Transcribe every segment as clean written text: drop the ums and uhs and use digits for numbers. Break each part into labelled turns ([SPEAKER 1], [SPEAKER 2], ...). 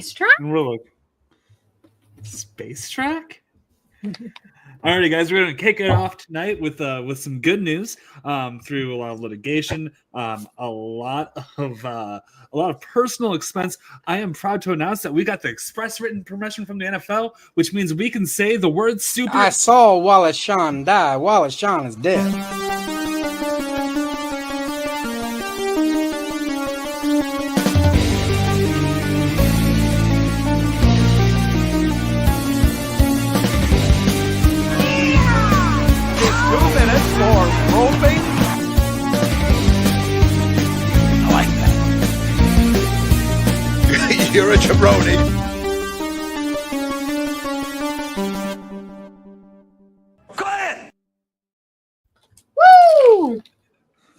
[SPEAKER 1] track?
[SPEAKER 2] And we're like, space track? Alrighty, guys, we're going to kick it off tonight with some good news. Through a lot of litigation, a lot of personal expense. I am proud to announce that we got the express written permission from the NFL, which means we can say the word super.
[SPEAKER 3] I saw Wallace Shawn die. Wallace Shawn is dead.
[SPEAKER 4] You're a jabroni.
[SPEAKER 1] Quiet! Woo!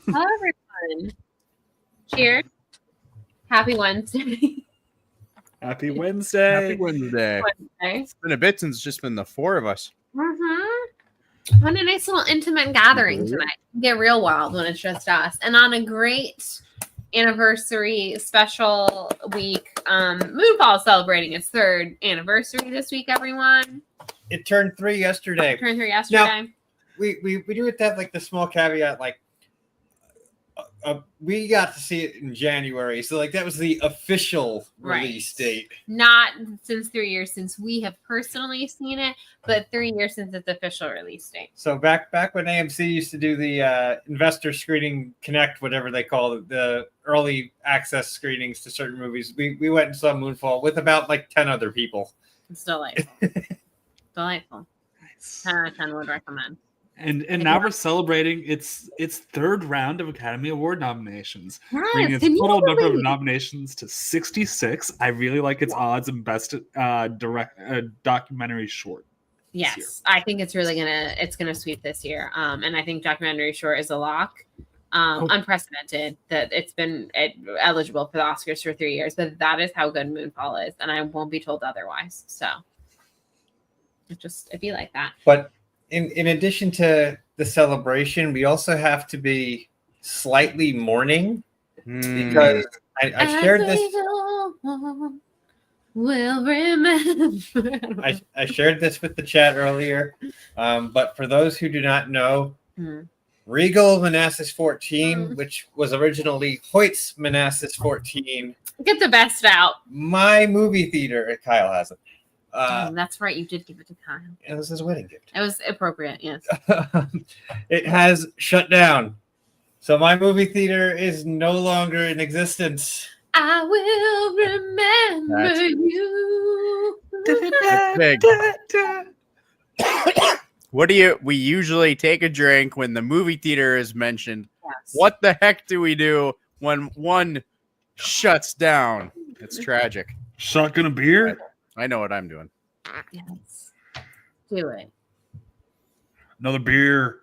[SPEAKER 1] Hello, everyone. Cheers. Happy Wednesday.
[SPEAKER 2] Happy Wednesday.
[SPEAKER 5] Happy Wednesday. It's been a bit since it's just been the four of us.
[SPEAKER 1] Mm-hmm. On a nice little intimate gathering tonight. Get real wild when it's just us. And on a great anniversary special week, Moonfall is celebrating its 3rd anniversary this week, everyone.
[SPEAKER 6] It turned 3 yesterday.
[SPEAKER 1] Turned 3 yesterday.
[SPEAKER 6] Now, we do it to have like the small caveat, like we got to see it in January, so like that was the official release date.
[SPEAKER 1] Not since 3 years since we have personally seen it, but 3 years since its official release date.
[SPEAKER 6] So back when AMC used to do the investor screening connect, whatever they call it, the early access screenings to certain movies, we went and saw Moonfall with about like 10 other people.
[SPEAKER 1] It's delightful. Delightful.
[SPEAKER 2] Nice.
[SPEAKER 1] 10 out of 10 would recommend.
[SPEAKER 2] And now we're celebrating its 3rd round of Academy Award nominations, bringing its total number of nominations to 66. I really like its odds in best documentary short.
[SPEAKER 1] Yes, I think it's really gonna sweep this year. And I think documentary short is a lock. Unprecedented that it's been eligible for the Oscars for 3 years, but that is how good Moonfall is, and I won't be told otherwise. So it'd be like that.
[SPEAKER 6] But in addition to the celebration, we also have to be slightly mourning because I shared this.
[SPEAKER 1] Will remember.
[SPEAKER 6] I shared this with the chat earlier, but for those who do not know, Regal Manassas 14, which was originally Hoyt's Manassas 14,
[SPEAKER 1] get the best out.
[SPEAKER 6] My movie theater. Kyle has it.
[SPEAKER 1] That's right. You did give it to Kyle.
[SPEAKER 6] It was his wedding gift.
[SPEAKER 1] It was appropriate. Yes.
[SPEAKER 6] It has shut down, so my movie theater is no longer in existence.
[SPEAKER 1] I will remember you.
[SPEAKER 5] That's big. What do you? We usually take a drink when the movie theater is mentioned.
[SPEAKER 1] Yes.
[SPEAKER 5] What the heck do we do when one shuts down? It's tragic.
[SPEAKER 2] Shotgun a beer?
[SPEAKER 5] I know what I'm doing.
[SPEAKER 1] Yes. Do it.
[SPEAKER 2] Another beer.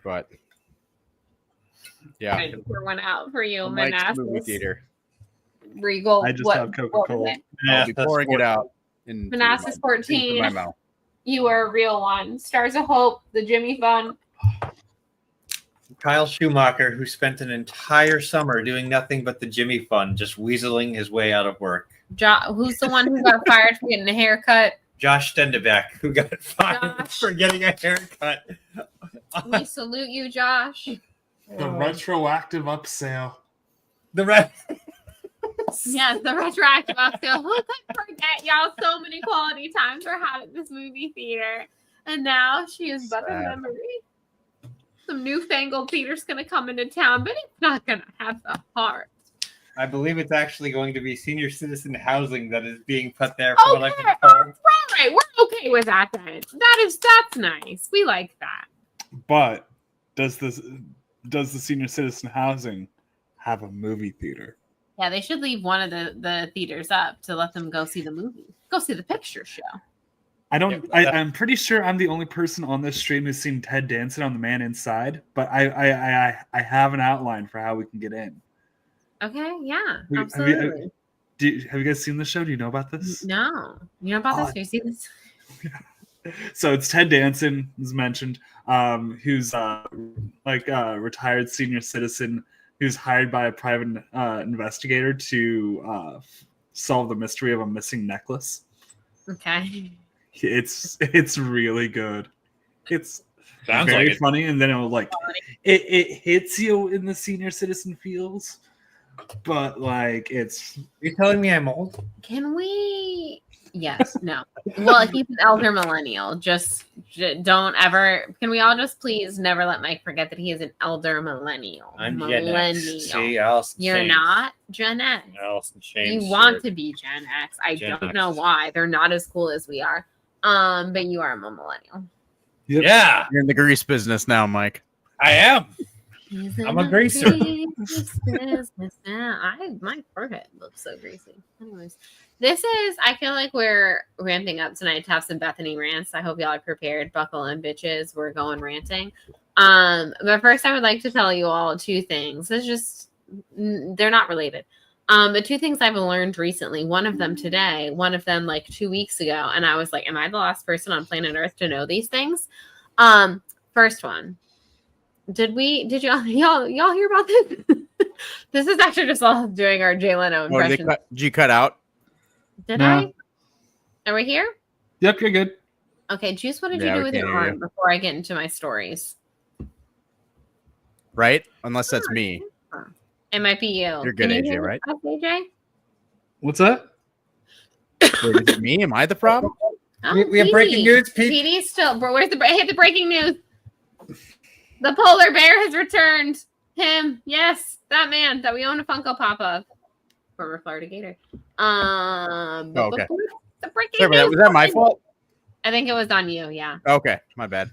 [SPEAKER 5] But yeah,
[SPEAKER 1] I pour one out for you,
[SPEAKER 5] Mike's
[SPEAKER 1] Manassas.
[SPEAKER 5] movie theater.
[SPEAKER 1] Regal.
[SPEAKER 2] I just have Coca-Cola.
[SPEAKER 5] I'll be pouring it out in
[SPEAKER 1] Manassas 14.
[SPEAKER 5] my mouth.
[SPEAKER 1] You are a real one. Stars of Hope, the Jimmy Fund.
[SPEAKER 6] Kyle Schumacher, who spent an entire summer doing nothing but the Jimmy Fund, just weaseling his way out of work.
[SPEAKER 1] Who's the one who got fired for getting a haircut?
[SPEAKER 6] Josh Stendebeck, who got fired for getting a haircut.
[SPEAKER 1] We salute you, Josh.
[SPEAKER 2] The retroactive upsale.
[SPEAKER 1] Yes, the retroactive upsale. Who could forget, y'all? So many quality times were had at this movie theater, and now she is but a memory. Some newfangled theater's gonna come into town, but it's not gonna have the heart.
[SPEAKER 6] I believe it's actually going to be senior citizen housing that is being put there.
[SPEAKER 1] For what I've been told. Right, we're okay with that then. That's nice. We like that.
[SPEAKER 2] But does the senior citizen housing have a movie theater?
[SPEAKER 1] Yeah, they should leave one of the theaters up to let them go see the movie. Go see the picture show.
[SPEAKER 2] I'm pretty sure I'm the only person on this stream who's seen Ted Danson on The Man Inside, but I have an outline for how we can get in.
[SPEAKER 1] Okay, yeah, absolutely.
[SPEAKER 2] Have you guys seen the show? Do you know about this?
[SPEAKER 1] No. You know about this? Have you seen this?
[SPEAKER 2] So it's Ted Danson, as mentioned, who's retired senior citizen who's hired by a private investigator to solve the mystery of a missing necklace.
[SPEAKER 1] Okay.
[SPEAKER 2] It's really good. It's
[SPEAKER 6] Sounds
[SPEAKER 2] very
[SPEAKER 6] like it.
[SPEAKER 2] funny, and then it hits you in the senior citizen feels, but like it's
[SPEAKER 6] You're telling me I'm old?
[SPEAKER 1] Can we? Yes. No. Well, he's an elder millennial. Just don't ever. Can we all just please never let Mike forget that he is an elder millennial?
[SPEAKER 6] I'm Gen X. See, Alice in
[SPEAKER 1] You're
[SPEAKER 6] Chains.
[SPEAKER 1] not Gen X.
[SPEAKER 6] Alice in Chains.
[SPEAKER 1] You want to be Gen X. I
[SPEAKER 6] Gen
[SPEAKER 1] don't
[SPEAKER 6] X.
[SPEAKER 1] know why. They're not as cool as we are. But you are a millennial.
[SPEAKER 2] Yep.
[SPEAKER 6] Yeah,
[SPEAKER 5] You're in the grease business now, Mike.
[SPEAKER 6] I am.
[SPEAKER 1] He's
[SPEAKER 6] I'm
[SPEAKER 1] in
[SPEAKER 6] a greaser.
[SPEAKER 1] business now. My forehead looks so greasy. Anyways, I feel like we're ramping up tonight to have some Bethany rants. I hope y'all are prepared. Buckle in, bitches. We're going ranting. But first, I would like to tell you all two things. It's just, they're not related. But two things I've learned recently. One of them today, one of them like 2 weeks ago. And I was like, am I the last person on planet Earth to know these things? First one. Did y'all hear about this? This is actually just all doing our Jay Leno impression.
[SPEAKER 5] Did you cut out?
[SPEAKER 1] Did
[SPEAKER 2] No.
[SPEAKER 1] I? Are we here?
[SPEAKER 2] Yep, you're good.
[SPEAKER 1] Okay, Juice, what did
[SPEAKER 5] Yeah,
[SPEAKER 1] you do
[SPEAKER 5] we
[SPEAKER 1] with
[SPEAKER 5] can
[SPEAKER 1] your
[SPEAKER 5] hear
[SPEAKER 1] arm
[SPEAKER 5] you.
[SPEAKER 1] before I get into my stories?
[SPEAKER 5] Right? Unless that's me.
[SPEAKER 1] It might be you.
[SPEAKER 5] You're good,
[SPEAKER 1] Can you
[SPEAKER 5] AJ,
[SPEAKER 1] hear
[SPEAKER 5] right?
[SPEAKER 1] us, AJ?
[SPEAKER 2] What's that?
[SPEAKER 5] Wait, is it me? Am I the problem?
[SPEAKER 1] Oh,
[SPEAKER 6] We have breaking news, Pete.
[SPEAKER 1] Petey's still. But where's the breaking news? The polar bear has returned. Him, yes, that man that we own a Funko Pop of, former Florida Gator.
[SPEAKER 5] okay.
[SPEAKER 1] The breaking
[SPEAKER 5] Sorry about that.
[SPEAKER 1] news.
[SPEAKER 5] Was that my fault?
[SPEAKER 1] I think it was on you. Yeah,
[SPEAKER 5] Okay, my bad.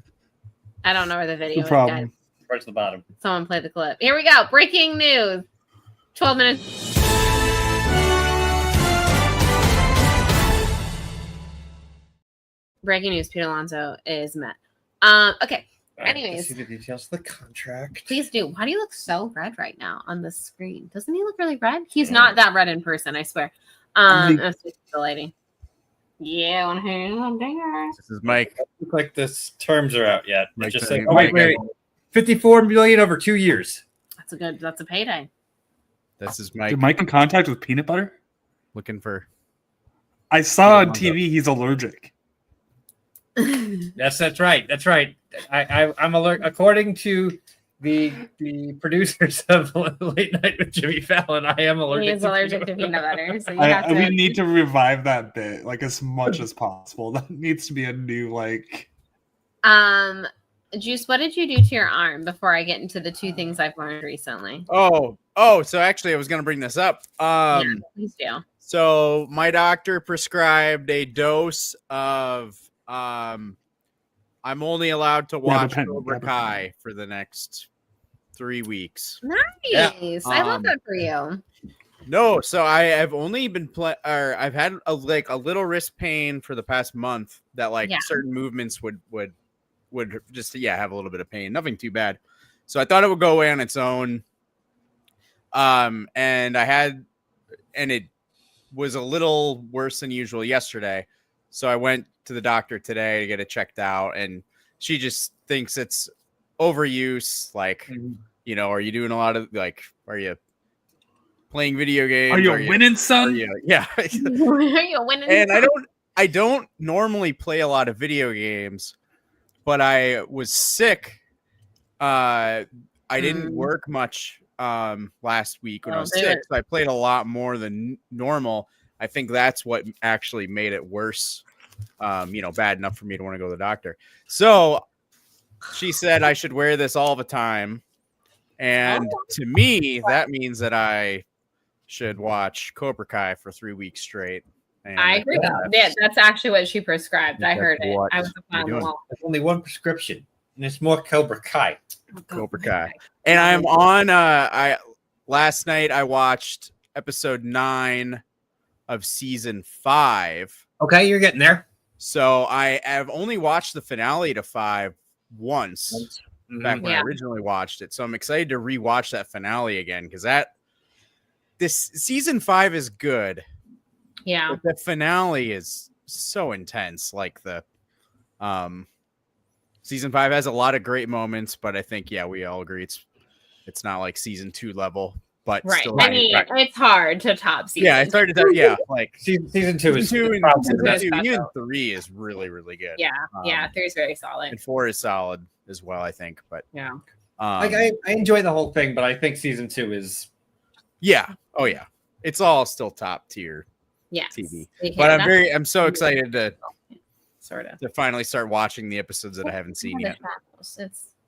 [SPEAKER 1] I don't know where the video
[SPEAKER 2] No
[SPEAKER 1] is,
[SPEAKER 2] problem.
[SPEAKER 1] guys.
[SPEAKER 6] Towards the bottom.
[SPEAKER 1] Someone play the clip. Here we go. Breaking news. 12 minutes. Breaking news. Pete Alonso is met. Okay.
[SPEAKER 6] All right,
[SPEAKER 1] Anyways.
[SPEAKER 6] let's see the details of the contract.
[SPEAKER 1] Please do. Why do you look so red right now on the screen? Doesn't he look really red? He's not that red in person, I swear. That's just the lady. Yeah, I want to hear some dingers.
[SPEAKER 5] This is Mike.
[SPEAKER 6] Look like the terms are out yet.
[SPEAKER 5] Mike,
[SPEAKER 6] It's just
[SPEAKER 5] Mike,
[SPEAKER 6] like, oh, wait. 54 million over 2 years.
[SPEAKER 1] That's a payday.
[SPEAKER 5] This is Mike
[SPEAKER 2] Did Mike in contact with peanut butter?
[SPEAKER 5] looking for.
[SPEAKER 2] I saw on TV he's allergic.
[SPEAKER 6] That's right. That's right. I'm alert. According to the producers of Late Night with Jimmy Fallon, I am allergic.
[SPEAKER 1] He is allergic to peanut butter. So you
[SPEAKER 2] We need to revive that bit like as much as possible. That needs to be a new like.
[SPEAKER 1] Juice, what did you do to your arm before I get into the two things I've learned recently?
[SPEAKER 5] Oh, so actually I was gonna bring this up.
[SPEAKER 1] Yeah, please do.
[SPEAKER 5] So my doctor prescribed a dose of I'm only allowed to watch Cobra Kai for the next 3 weeks.
[SPEAKER 1] Nice. I love that for you.
[SPEAKER 5] No, so I have only been I've had a little wrist pain for the past month that certain movements would just have a little bit of pain. Nothing too bad. So I thought it would go away on its own. And it was a little worse than usual yesterday. So I went to the doctor today to get it checked out, and she just thinks it's overuse. Like, are you doing a lot of are you playing video games?
[SPEAKER 2] Are you winning, son?
[SPEAKER 5] Yeah.
[SPEAKER 1] Are you winning?
[SPEAKER 5] And I don't normally play a lot of video games, but I was sick. I didn't work much last week when I was sick, so I played a lot more than normal. I think that's what actually made it worse. Bad enough for me to want to go to the doctor. So she said I should wear this all the time. And to me, that means that I should watch Cobra Kai for 3 weeks straight. And
[SPEAKER 1] I agree. Yeah, that's actually what she prescribed. I heard it.
[SPEAKER 5] what
[SPEAKER 1] I was on the wall.
[SPEAKER 6] There's only one prescription, and it's more Cobra Kai.
[SPEAKER 5] Cobra Kai. And I'm on last night I watched episode 9 of season 5.
[SPEAKER 6] Okay, you're getting there.
[SPEAKER 5] So I have only watched the finale to 5 once back when I originally watched it. So I'm excited to rewatch that finale again because this season 5 is good.
[SPEAKER 1] Yeah.
[SPEAKER 5] But the finale is so intense. Like the season 5 has a lot of great moments, but I think we all agree it's not like season 2 level but
[SPEAKER 1] Right.
[SPEAKER 5] still.
[SPEAKER 1] I mean, it's hard to top season.
[SPEAKER 5] Yeah, it's hard to tell. Yeah, like
[SPEAKER 6] season 2 is
[SPEAKER 5] season
[SPEAKER 6] probably
[SPEAKER 5] two,
[SPEAKER 6] the best.
[SPEAKER 5] even 3 is really, really good.
[SPEAKER 1] Yeah, 3 is very solid.
[SPEAKER 5] And 4 is solid as well, I think. But
[SPEAKER 1] yeah,
[SPEAKER 6] Like I enjoy the whole thing, but I think season 2 is
[SPEAKER 5] it's all still top tier
[SPEAKER 1] yes.
[SPEAKER 5] TV.
[SPEAKER 1] Okay,
[SPEAKER 5] But I'm so excited to
[SPEAKER 1] sort of
[SPEAKER 5] finally start watching the episodes that I haven't seen yet.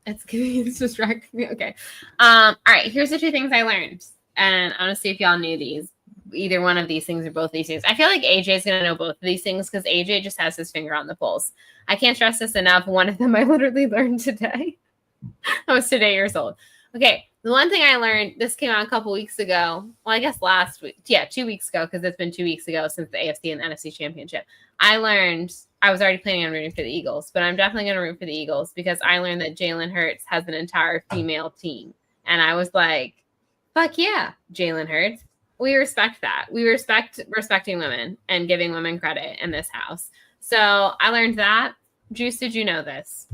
[SPEAKER 1] It's distracting me. Okay. All right. Here's the 2 things I learned, and I want to see if y'all knew these. Either one of these things or both these things. I feel like AJ is gonna know both of these things because AJ just has his finger on the pulse. I can't stress this enough. One of them I literally learned today. I was today years old. Okay. The one thing I learned, this came out a couple weeks ago. Well, I guess last week. Yeah, 2 weeks ago, because it's been 2 weeks ago since the AFC and NFC championship. I learned I was already planning on rooting for the Eagles, but I'm definitely going to root for the Eagles because I learned that Jalen Hurts has an entire female team. And I was like, fuck yeah, Jalen Hurts. We respect that. We respecting women and giving women credit in this house. So I learned that. Juice, did you know this?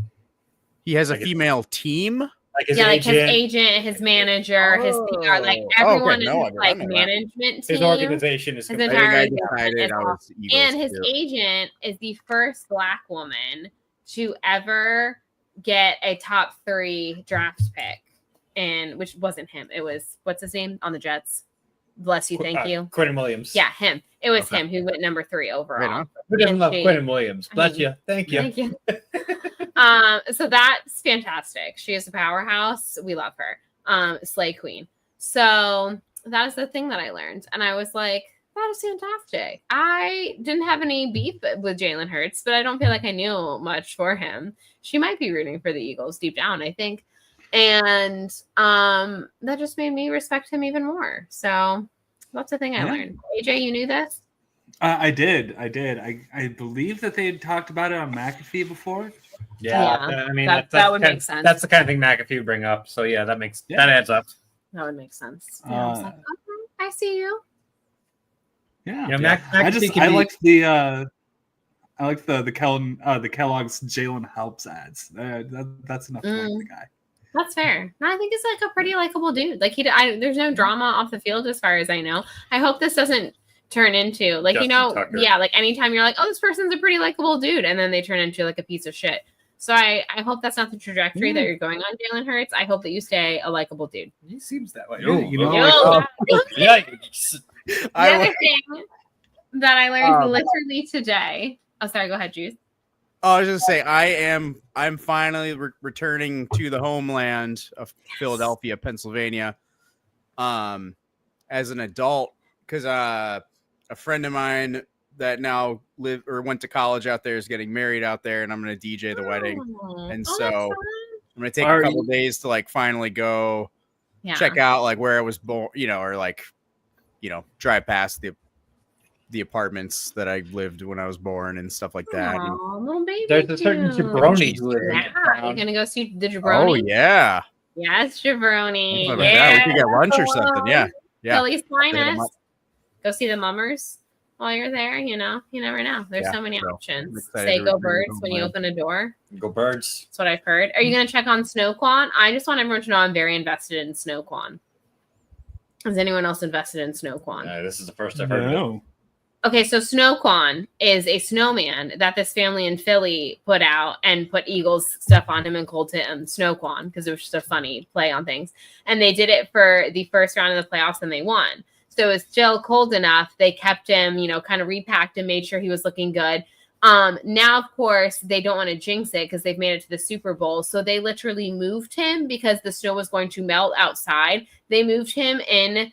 [SPEAKER 5] He has a female team.
[SPEAKER 6] Like his
[SPEAKER 1] his agent, his manager, his PR, like everyone in his like management team.
[SPEAKER 6] His organization is
[SPEAKER 1] his entire
[SPEAKER 5] and
[SPEAKER 1] his agent is the first Black woman to ever get a top 3 draft pick, and which wasn't him. It was what's his name on the Jets. Bless you, thank you,
[SPEAKER 6] Quentin Williams.
[SPEAKER 1] Yeah, him. It was him who went number 3 overall.
[SPEAKER 6] Who doesn't love Quentin Williams? Bless you, thank you.
[SPEAKER 1] Thank you. So that's fantastic. She is a powerhouse. We love her. Slay Queen. So that is the thing that I learned. And I was like, that is fantastic. I didn't have any beef with Jalen Hurts, but I don't feel like I knew much for him. She might be rooting for the Eagles deep down, I think. And that just made me respect him even more. So that's the thing I learned. AJ, you knew this?
[SPEAKER 2] I did. I believe that they had talked about it on McAfee before.
[SPEAKER 6] Yeah. I mean,
[SPEAKER 1] that would make sense.
[SPEAKER 6] That's the kind of thing McAfee would bring up. So yeah, that adds up.
[SPEAKER 1] That would make sense. Yeah, I was like, okay, I see you.
[SPEAKER 2] Yeah.
[SPEAKER 6] You know,
[SPEAKER 2] I liked the Kellogg's Jalen Helps ads. That's enough for the guy.
[SPEAKER 1] That's fair. No, I think he's like a pretty likable dude. Like there's no drama off the field as far as I know. I hope this doesn't turn into like
[SPEAKER 6] Justin Tucker.
[SPEAKER 1] like anytime you're like, oh, this person's a pretty likable dude, and then they turn into like a piece of shit. So I hope that's not the trajectory that you're going on, Jalen Hurts. I hope that you stay a likable dude.
[SPEAKER 6] He seems that way.
[SPEAKER 2] Yeah,
[SPEAKER 6] Yikes.
[SPEAKER 1] The other thing that I learned literally today. Oh, sorry. Go ahead, Juice.
[SPEAKER 5] I was just say I'm finally returning to the homeland of Philadelphia, Pennsylvania, as an adult because a friend of mine that now went to college out there is getting married out there, and I'm going to DJ the wedding, and so I'm going to take a couple days to like finally go check out like where I was born, or like drive past the apartments that I lived when I was born and stuff like that.
[SPEAKER 1] Little baby.
[SPEAKER 6] There's a certain jabroni who lives.
[SPEAKER 1] Yeah, you're gonna go see the jabroni.
[SPEAKER 5] Oh yeah.
[SPEAKER 1] Yes, jabroni.
[SPEAKER 5] We could get lunch or something. Yeah.
[SPEAKER 1] Philly's finest. Go see the mummers while you're there. You never know. There's so many options. Say go birds when you open a door.
[SPEAKER 6] Go birds.
[SPEAKER 1] That's what I've heard. Are you gonna check on Snoqualm? I just want everyone to know I'm very invested in Snoqualm. Is anyone else invested in Snoqualm?
[SPEAKER 6] This is the first I've heard of it.
[SPEAKER 1] Okay, so Snoqualm is a snowman that this family in Philly put out and put Eagles stuff on him and called him Snoqualm because it was just a funny play on things. And they did it for the first round of the playoffs and they won. So it was still cold enough. They kept him, kind of repacked and made sure he was looking good. Now, of course, they don't want to jinx it because they've made it to the Super Bowl. So they literally moved him because the snow was going to melt outside. They moved him in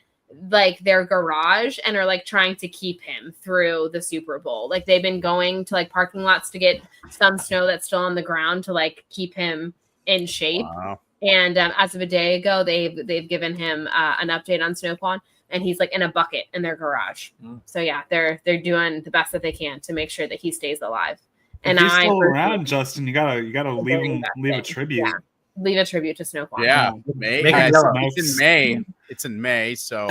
[SPEAKER 1] like their garage and are like trying to keep him through the Super Bowl. Like they've been going to like parking lots to get some snow that's still on the ground to like keep him in shape.
[SPEAKER 5] Wow.
[SPEAKER 1] And as of a day ago, they've given him an update on Snoqualm, and he's like in a bucket in their garage. So yeah, they're doing the best that they can to make sure that he stays alive. And
[SPEAKER 2] if he's still around, Justin, you gotta leave a tribute.
[SPEAKER 1] Yeah. Leave a tribute to Snoqualm.
[SPEAKER 5] Yeah, May. It's in May. It's in May, so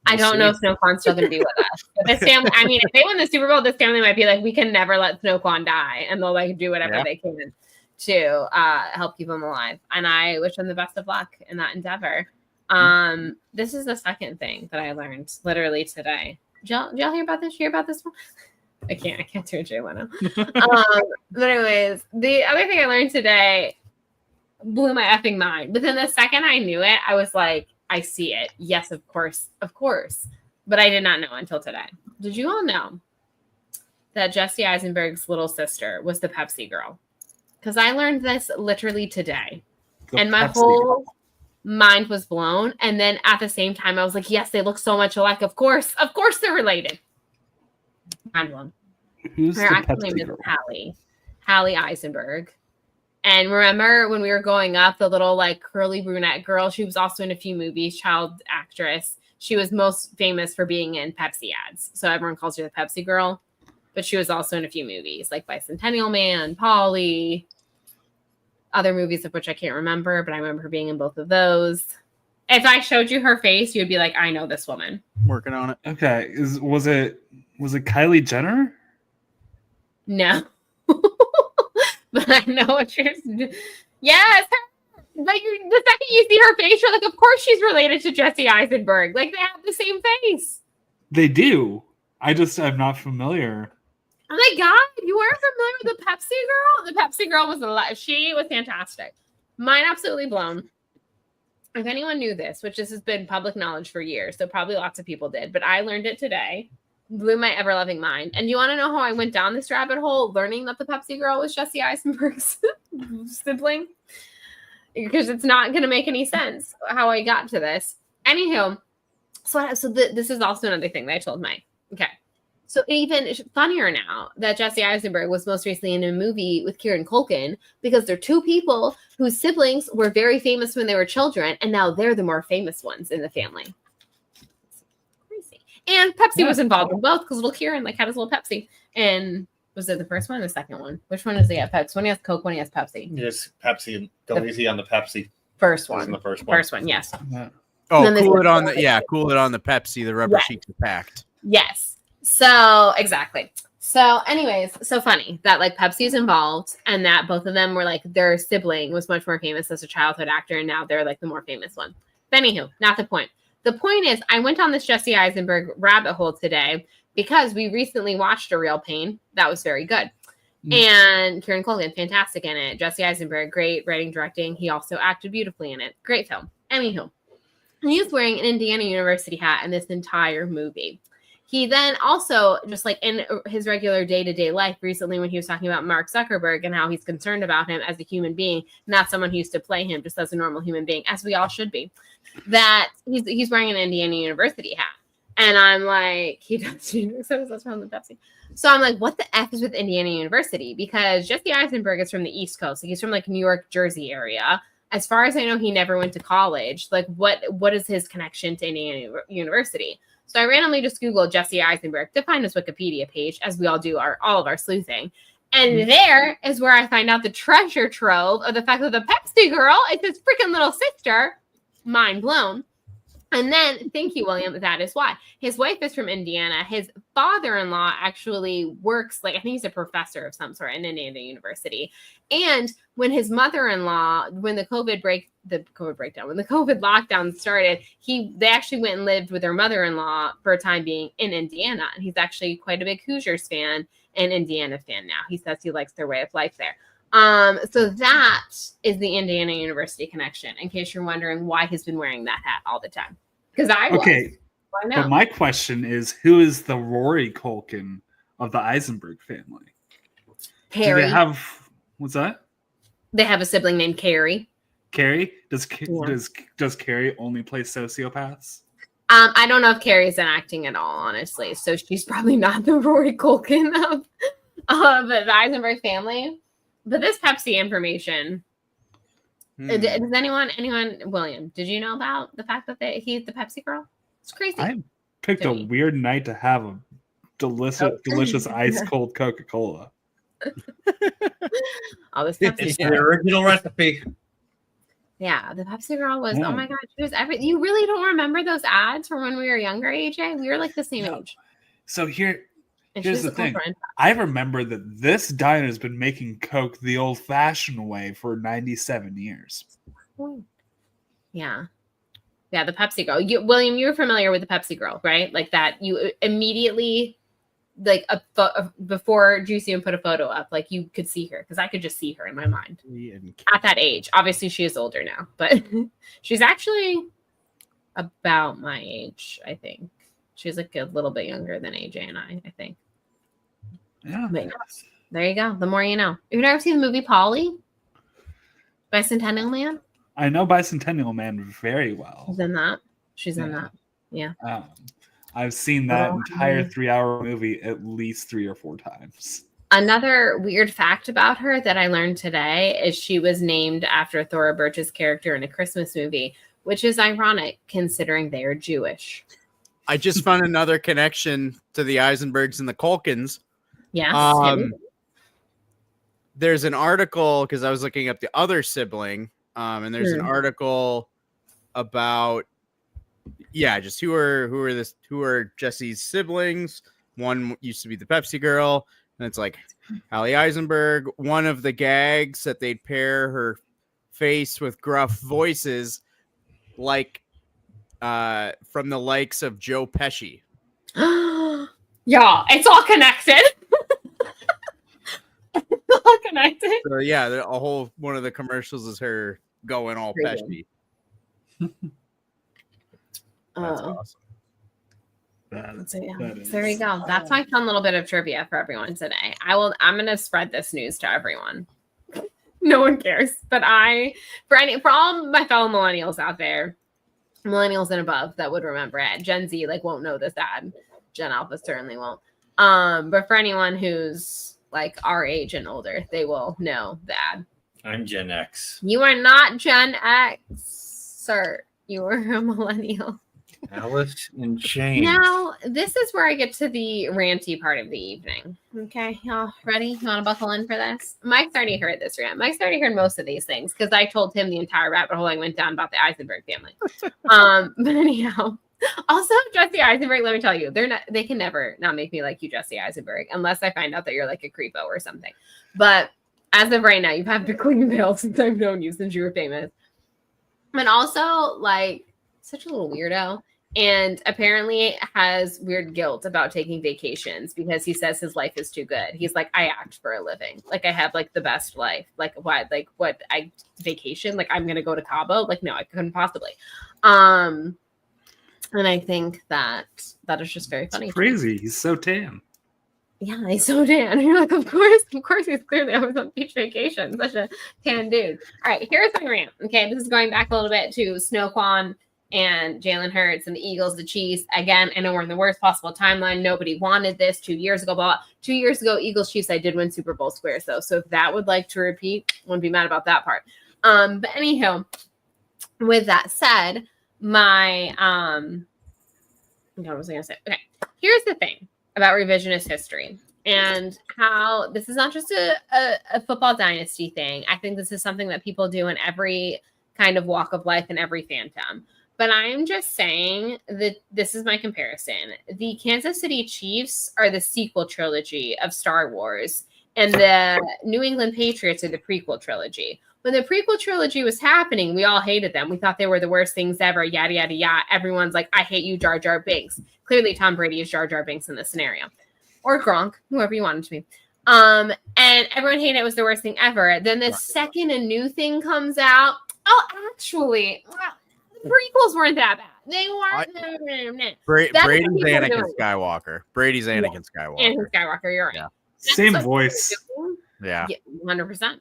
[SPEAKER 1] I don't know if Snoqualm's still going to be with us. But this family, I mean, if they win the Super Bowl, this family might be like, we can never let Snoqualm die, and they'll like do whatever they can to help keep him alive. And I wish them the best of luck in that endeavor. This is the second thing that I learned literally today. Did y'all hear about this? Hear about this one? I can't do a Jay Leno. But anyways, the other thing I learned today blew my effing mind. Within the second I knew it, I was like, I see it. Yes, of course. But I did not know until today. Did you all know that Jesse Eisenberg's little sister was the Pepsi girl? Because I learned this literally today. And my whole mind was blown. And then at the same time, I was like, yes, they look so much alike. Of course they're related. Mind blown.
[SPEAKER 2] Who's
[SPEAKER 1] Her
[SPEAKER 2] the
[SPEAKER 1] actual
[SPEAKER 2] Pepsi
[SPEAKER 1] name
[SPEAKER 2] girl?
[SPEAKER 1] is Hallie Eisenberg. And remember when we were growing up, the little like curly brunette girl, she was also in a few movies, child actress. She was most famous for being in Pepsi ads. So everyone calls her the Pepsi girl. But she was also in a few movies like Bicentennial Man, Polly, other movies of which I can't remember, but I remember her being in both of those. If I showed you her face, you'd be like, I know this woman.
[SPEAKER 5] Working on it.
[SPEAKER 2] Okay, was it Kylie Jenner?
[SPEAKER 1] No. But I know what you're. Yes. But the second you see her face, you're like, of course she's related to Jesse Eisenberg. Like, they have the same face.
[SPEAKER 2] They do. I'm not familiar.
[SPEAKER 1] Oh my God. You weren't familiar with the Pepsi girl? The Pepsi girl was alive. She was fantastic. Mine absolutely blown. If anyone knew this, which this has been public knowledge for years, so probably lots of people did, but I learned it today. Blew my ever-loving mind. And you want to know how I went down this rabbit hole, learning that the Pepsi girl was Jesse Eisenberg's sibling? Because it's not going to make any sense how I got to this. Anywho, this is also another thing that I told Mike. Okay. So even funnier now that Jesse Eisenberg was most recently in a movie with Kieran Culkin, because they're two people whose siblings were very famous when they were children, and now they're the more famous ones in the family. And Pepsi was involved in both because little Kieran had his little Pepsi. And was it the first one or the second one? Which one does he have? Pepsi. One he has Coke, one he has Pepsi.
[SPEAKER 6] Yes, Pepsi. Go easy on the Pepsi.
[SPEAKER 1] First
[SPEAKER 6] This is
[SPEAKER 1] one.
[SPEAKER 6] the first one.
[SPEAKER 1] First one, yes.
[SPEAKER 2] Yeah.
[SPEAKER 5] Oh,
[SPEAKER 1] then
[SPEAKER 5] cool
[SPEAKER 1] there's
[SPEAKER 5] it on the Pepsi. The rubber
[SPEAKER 1] Yeah.
[SPEAKER 5] sheets are packed.
[SPEAKER 1] Yes. So exactly. So anyways, so funny that Pepsi is involved and that both of them were their sibling was much more famous as a childhood actor, and now they're the more famous one. But anywho, not the point. The point is, I went on this Jesse Eisenberg rabbit hole today because we recently watched A Real Pain. That was very good. And Kieran Culkin, fantastic in it. Jesse Eisenberg, great writing, directing. He also acted beautifully in it. Great film. Anywho, he's wearing an Indiana University hat in this entire movie. He then also, just in his regular day-to-day life recently, when he was talking about Mark Zuckerberg and how he's concerned about him as a human being, not someone who used to play him, just as a normal human being, as we all should be, that he's wearing an Indiana University hat. And I'm like, he does that's from the Pepsi. So I'm like, what the F is with Indiana University? Because Jesse Eisenberg is from the East Coast. He's from New York, Jersey area. As far as I know, he never went to college. What is his connection to Indiana University? So I randomly just Googled Jesse Eisenberg to find his Wikipedia page, as we all do all of our sleuthing. And there is where I find out the treasure trove of the fact that the Pepsi girl is his freaking little sister. Mind blown. And then, thank you, William, that is why. His wife is from Indiana. His father-in-law actually works, I think he's a professor of some sort in Indiana University. And when his mother-in-law, when the COVID lockdown started, they actually went and lived with their mother-in-law for a time being in Indiana. And he's actually quite a big Hoosiers fan and Indiana fan now. He says he likes their way of life there. So that is the Indiana University connection, in case you're wondering why he's been wearing that hat all the time. Because
[SPEAKER 2] Okay, but my question is, who is the Rory Culkin of the Eisenberg family?
[SPEAKER 1] Carrie.
[SPEAKER 2] Do they have, what's that?
[SPEAKER 1] They have a sibling named Carrie.
[SPEAKER 2] Carrie? Does Carrie only play sociopaths?
[SPEAKER 1] I don't know if Carrie's in acting at all, honestly. So she's probably not the Rory Culkin of the Eisenberg family. But this Pepsi information, does anyone, William, did you know about the fact that he's the Pepsi girl? It's crazy.
[SPEAKER 2] I picked a weird night to have a delicious ice cold Coca-Cola.
[SPEAKER 1] All this Pepsi
[SPEAKER 6] It's
[SPEAKER 1] stuff.
[SPEAKER 6] the original recipe.
[SPEAKER 1] Yeah, the Pepsi girl was, oh my God, she was everything. You really don't remember those ads from when we were younger, AJ? We were the same age.
[SPEAKER 2] So here's the thing.
[SPEAKER 1] Friend.
[SPEAKER 2] I remember that this diner has been making Coke the old-fashioned way for 97 years.
[SPEAKER 1] Yeah. Yeah, the Pepsi girl. William, you're familiar with the Pepsi girl, right? Like that you immediately, like before Juicy and put a photo up, like you could see her because I could just see her in my mind at that age. Obviously, she is older now, but she's actually about my age, I think. She's like a little bit younger than AJ and I think.
[SPEAKER 2] Yeah.
[SPEAKER 1] But there you go. The more you know. You've never seen the movie Polly? Bicentennial Man?
[SPEAKER 2] I know Bicentennial Man very well.
[SPEAKER 1] She's in that. She's in that. Yeah.
[SPEAKER 2] I've seen that entire 3-hour movie at least 3 or 4 times.
[SPEAKER 1] Another weird fact about her that I learned today is she was named after Thora Birch's character in a Christmas movie, which is ironic considering they are Jewish.
[SPEAKER 5] I just found another connection to the Eisenbergs and the Culkins.
[SPEAKER 1] Yes.
[SPEAKER 5] There's an article because I was looking up the other sibling, and there's an article about just who are Jesse's siblings. One used to be the Pepsi girl, and it's like Hallie Eisenberg. One of the gags that they'd pair her face with gruff voices, like from the likes of Joe Pesci.
[SPEAKER 1] Yeah, it's all connected. It's all connected.
[SPEAKER 5] So yeah, a whole one of the commercials is her going all Pesci. That's awesome.
[SPEAKER 1] So there you go. That's my fun little bit of trivia for everyone today. I'm gonna spread this news to everyone. No one cares, but for all my fellow millennials out there, millennials and above that would remember it. Gen Z won't know this ad. Gen Alpha certainly won't. But for anyone who's like our age and older, they will know the ad.
[SPEAKER 6] I'm Gen X.
[SPEAKER 1] You are not Gen X, sir. You are a millennial.
[SPEAKER 6] Alice in Chains.
[SPEAKER 1] Now, this is where I get to the ranty part of the evening. Okay, y'all ready? You want to buckle in for this? Mike's already heard this rant. Mike's already heard most of these things because I told him the entire rabbit hole I went down about the Eisenberg family. But anyhow, also Jesse Eisenberg, let me tell you, they can never not make me like you, Jesse Eisenberg, unless I find out that you're like a creepo or something. But as of right now, you've had to clean veil since I've known you, since you were famous. And also, such a little weirdo. And apparently has weird guilt about taking vacations because he says his life is too good. He's like, I act for a living. I have the best life. What I vacation? I'm going to go to Cabo. No, I couldn't possibly. And I think that is just very funny.
[SPEAKER 2] It's crazy. He's so tan.
[SPEAKER 1] Yeah, he's so tan. And you're like, of course, he's clearly always on beach vacation. Such a tan dude. All right, here's my rant. Okay, this is going back a little bit to Snoquan and Jalen Hurts and the Eagles, the Chiefs. Again, I know we're in the worst possible timeline. Nobody wanted this 2 years ago. Blah, blah. 2 years ago, Eagles, Chiefs, I did win Super Bowl squares, though. So if that would like to repeat, wouldn't be mad about that part. But anyhow, with that said, what was I going to say? Okay, here's the thing about revisionist history and how this is not just a football dynasty thing. I think this is something that people do in every kind of walk of life and every fandom. But I'm just saying that this is my comparison. The Kansas City Chiefs are the sequel trilogy of Star Wars, and the New England Patriots are the prequel trilogy. When the prequel trilogy was happening, we all hated them. We thought they were the worst things ever, yada, yada, yada. Everyone's like, I hate you, Jar Jar Binks. Clearly, Tom Brady is Jar Jar Binks in this scenario. Or Gronk, whoever you want it to be. And everyone hated it was the worst thing ever. Then the second a new thing comes out, actually, the prequels weren't that bad. They weren't.
[SPEAKER 5] Brady's Anakin Skywalker. Brady's Anakin Skywalker.
[SPEAKER 1] Anakin Skywalker, you're right.
[SPEAKER 5] Yeah.
[SPEAKER 2] Same voice.
[SPEAKER 5] Yeah.
[SPEAKER 1] 100%.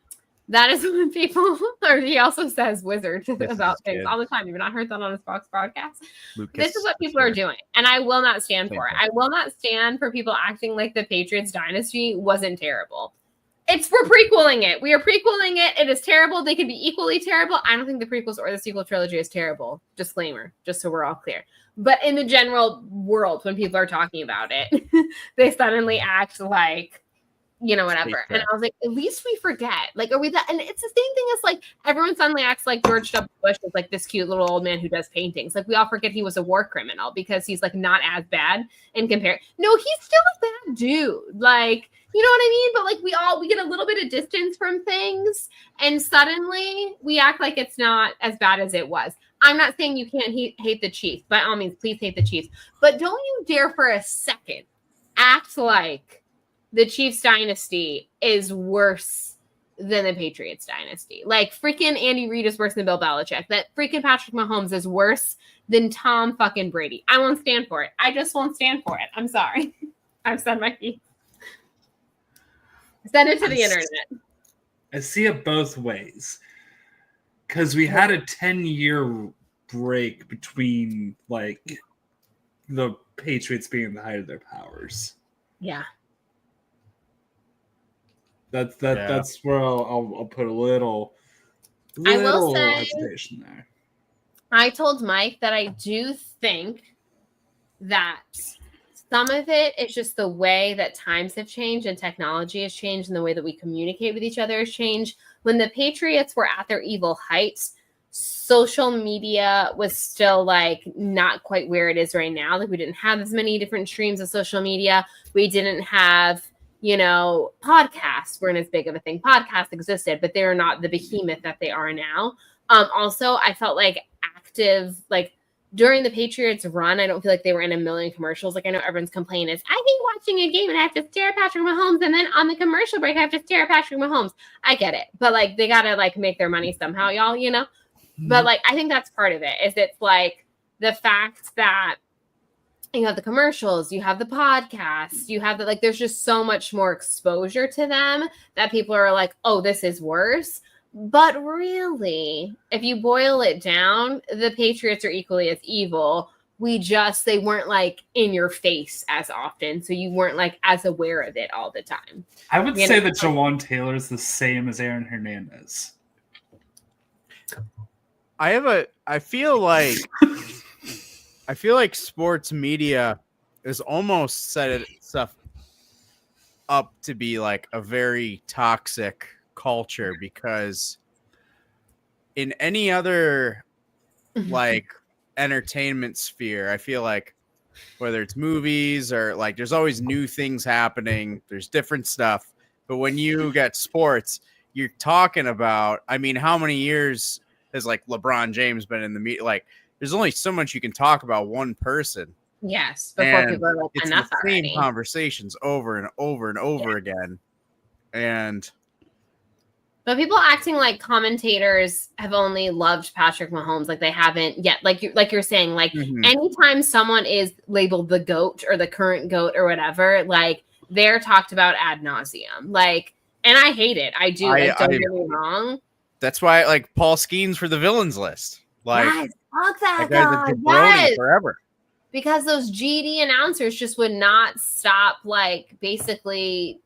[SPEAKER 1] That is when people, or he also says wizard about things
[SPEAKER 5] good.
[SPEAKER 1] All the time. You've not heard that on his Fox broadcast?
[SPEAKER 5] Lucas
[SPEAKER 1] This is what people are doing. And I will not stand for it. I will not stand for people acting like the Patriots dynasty wasn't terrible. We're prequeling it. We are prequeling it. It is terrible. They could be equally terrible. I don't think the prequels or the sequel trilogy is terrible. Disclaimer, just so we're all clear. But in the general world, when people are talking about it, they suddenly act like, whatever. And I was like, at least we forget. Are we that? And it's the same thing as everyone suddenly acts like George W. Bush is this cute little old man who does paintings. We all forget he was a war criminal because he's not as bad in compare. No, he's still a bad dude. You know what I mean? But we get a little bit of distance from things and suddenly we act like it's not as bad as it was. I'm not saying you can't hate the Chiefs. By all means, please hate the Chiefs. But don't you dare for a second act like the Chiefs dynasty is worse than the Patriots dynasty. Like, freaking Andy Reid is worse than Bill Belichick. That freaking Patrick Mahomes is worse than Tom fucking Brady. I won't stand for it. I just won't stand for it. I'm sorry. I've said my piece. Send it to the internet.
[SPEAKER 2] I see it both ways. Because we had a 10-year break between, like, the Patriots being at the height of their powers.
[SPEAKER 1] Yeah.
[SPEAKER 2] That's where I'll put a little
[SPEAKER 1] I will say,
[SPEAKER 2] hesitation there.
[SPEAKER 1] I told Mike that I do think that some of it is just the way that times have changed and technology has changed and the way that we communicate with each other has changed. When the Patriots were at their evil heights, social media was still like not quite where it is right now. Like, we didn't have as many different streams of social media. We didn't have, podcasts weren't as big of a thing. Podcasts existed, but they're not the behemoth that they are now. Also, I felt like during the Patriots run, I don't feel like they were in a million commercials. Like, I know everyone's complaint is, I think watching a game and I have to stare at Patrick Mahomes, and then on the commercial break, I have to stare at Patrick Mahomes. I get it. But, like, they got to, like, make their money somehow, y'all, But, like, I think that's part of it, is it's, like, the fact that you have the commercials, you have the podcasts, you have there's just so much more exposure to them that people are like, oh, this is worse. But really, if you boil it down, the Patriots are equally as evil. They weren't like in your face as often. So you weren't like as aware of it all the time.
[SPEAKER 2] I would say that Jawan Taylor is the same as Aaron Hernandez.
[SPEAKER 5] I feel like sports media is almost set itself up to be like a very toxic culture, because in any other like entertainment sphere, I feel like whether it's movies or like there's always new things happening, there's different stuff. But when you get sports, you're talking about, I mean, how many years has like LeBron James been in the media? Like, there's only so much you can talk about one person.
[SPEAKER 1] Yes, before people are like,
[SPEAKER 5] it's
[SPEAKER 1] enough
[SPEAKER 5] the
[SPEAKER 1] already.
[SPEAKER 5] same conversations over and over and over again.
[SPEAKER 1] But people acting like commentators have only loved Patrick Mahomes, like they haven't yet. Like you're saying, like anytime someone is labeled the GOAT or the current GOAT or whatever, like they're talked about ad nauseum. Like, and I hate it. I do. Don't get me wrong.
[SPEAKER 5] That's why, like, Paul Skeens for the villains list. Like,
[SPEAKER 1] yes, fuck that
[SPEAKER 5] guy.
[SPEAKER 1] guy.
[SPEAKER 5] Forever.
[SPEAKER 1] Because those GD announcers just would not stop, like, basically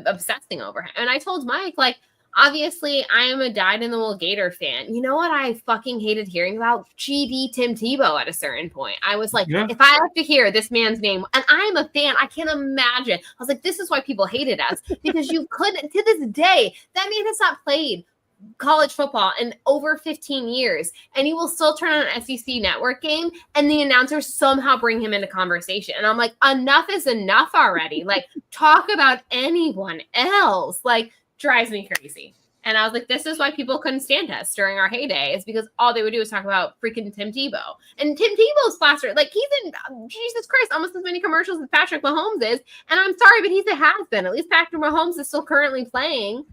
[SPEAKER 1] obsessing over him. And I told Mike, like, obviously, I am a dyed-in-the-wool Gator fan. You know what I fucking hated hearing about? GD Tim Tebow at a certain point. I was like, if I have to hear this man's name, and I'm a fan, I can't imagine. I was like, this is why people hated us. Because you couldn't, to this day, that man has not played college football in over 15 years, and he will still turn on an SEC network game, and the announcers somehow bring him into conversation. And I'm like, enough is enough already. Like, talk about anyone else. Like, drives me crazy. And I was like, this is why people couldn't stand us during our heyday, is because all they would do is talk about freaking Tim Tebow. And Tim Tebow's plastered. Like, he's in, Jesus Christ, almost as many commercials as Patrick Mahomes is. And I'm sorry, but he's a has-been. At least Patrick Mahomes is still currently playing.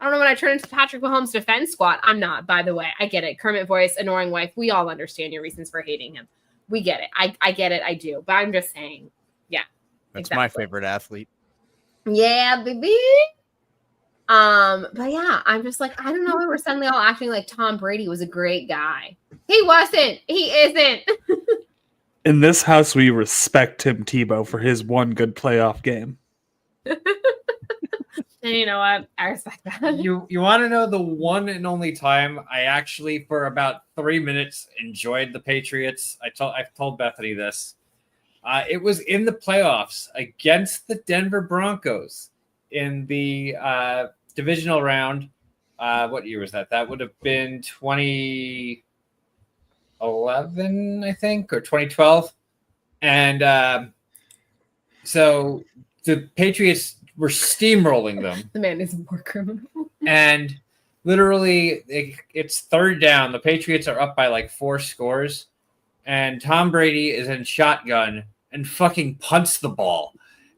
[SPEAKER 1] I don't know when I turn into Patrick Mahomes' defense squad. I'm not, by the way. I get it. Kermit voice, annoying wife. We all understand your reasons for hating him. We get it. I get it. I do. But I'm just saying, yeah.
[SPEAKER 5] That's my favorite athlete.
[SPEAKER 1] Yeah, baby. But yeah, I'm just like, I don't know why we're suddenly all acting like Tom Brady was a great guy. He wasn't. He isn't.
[SPEAKER 2] In this house, we respect Tim Tebow for his one good playoff game.
[SPEAKER 1] And you know what? I respect that.
[SPEAKER 6] You want to know the one and only time I actually, for about 3 minutes, enjoyed the Patriots? I've told Bethany this. It was in the playoffs against the Denver Broncos in the divisional round. What year was that? That would have been 2011, I think, or 2012. And so the Patriots were steamrolling them.
[SPEAKER 1] The man is a war criminal.
[SPEAKER 6] And literally, it's third down. The Patriots are up by like 4 scores, and Tom Brady is in shotgun and fucking punts the ball.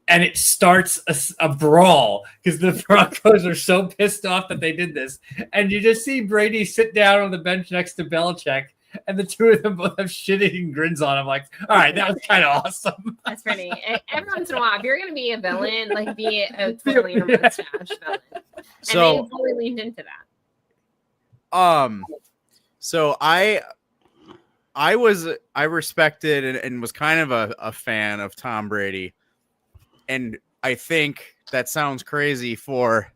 [SPEAKER 6] And it starts a brawl because the Broncos are so pissed off that they did this. And you just see Brady sit down on the bench next to Belichick, and the two of them both have shit-eating grins on him. Like, all right, that was kind of awesome.
[SPEAKER 1] That's pretty. Every once in a while, if you're going to be a villain, like be a twirling your mustache villain. And
[SPEAKER 5] So
[SPEAKER 1] they fully leaned into that.
[SPEAKER 5] So I respected and was kind of a fan of Tom Brady. And I think that sounds crazy for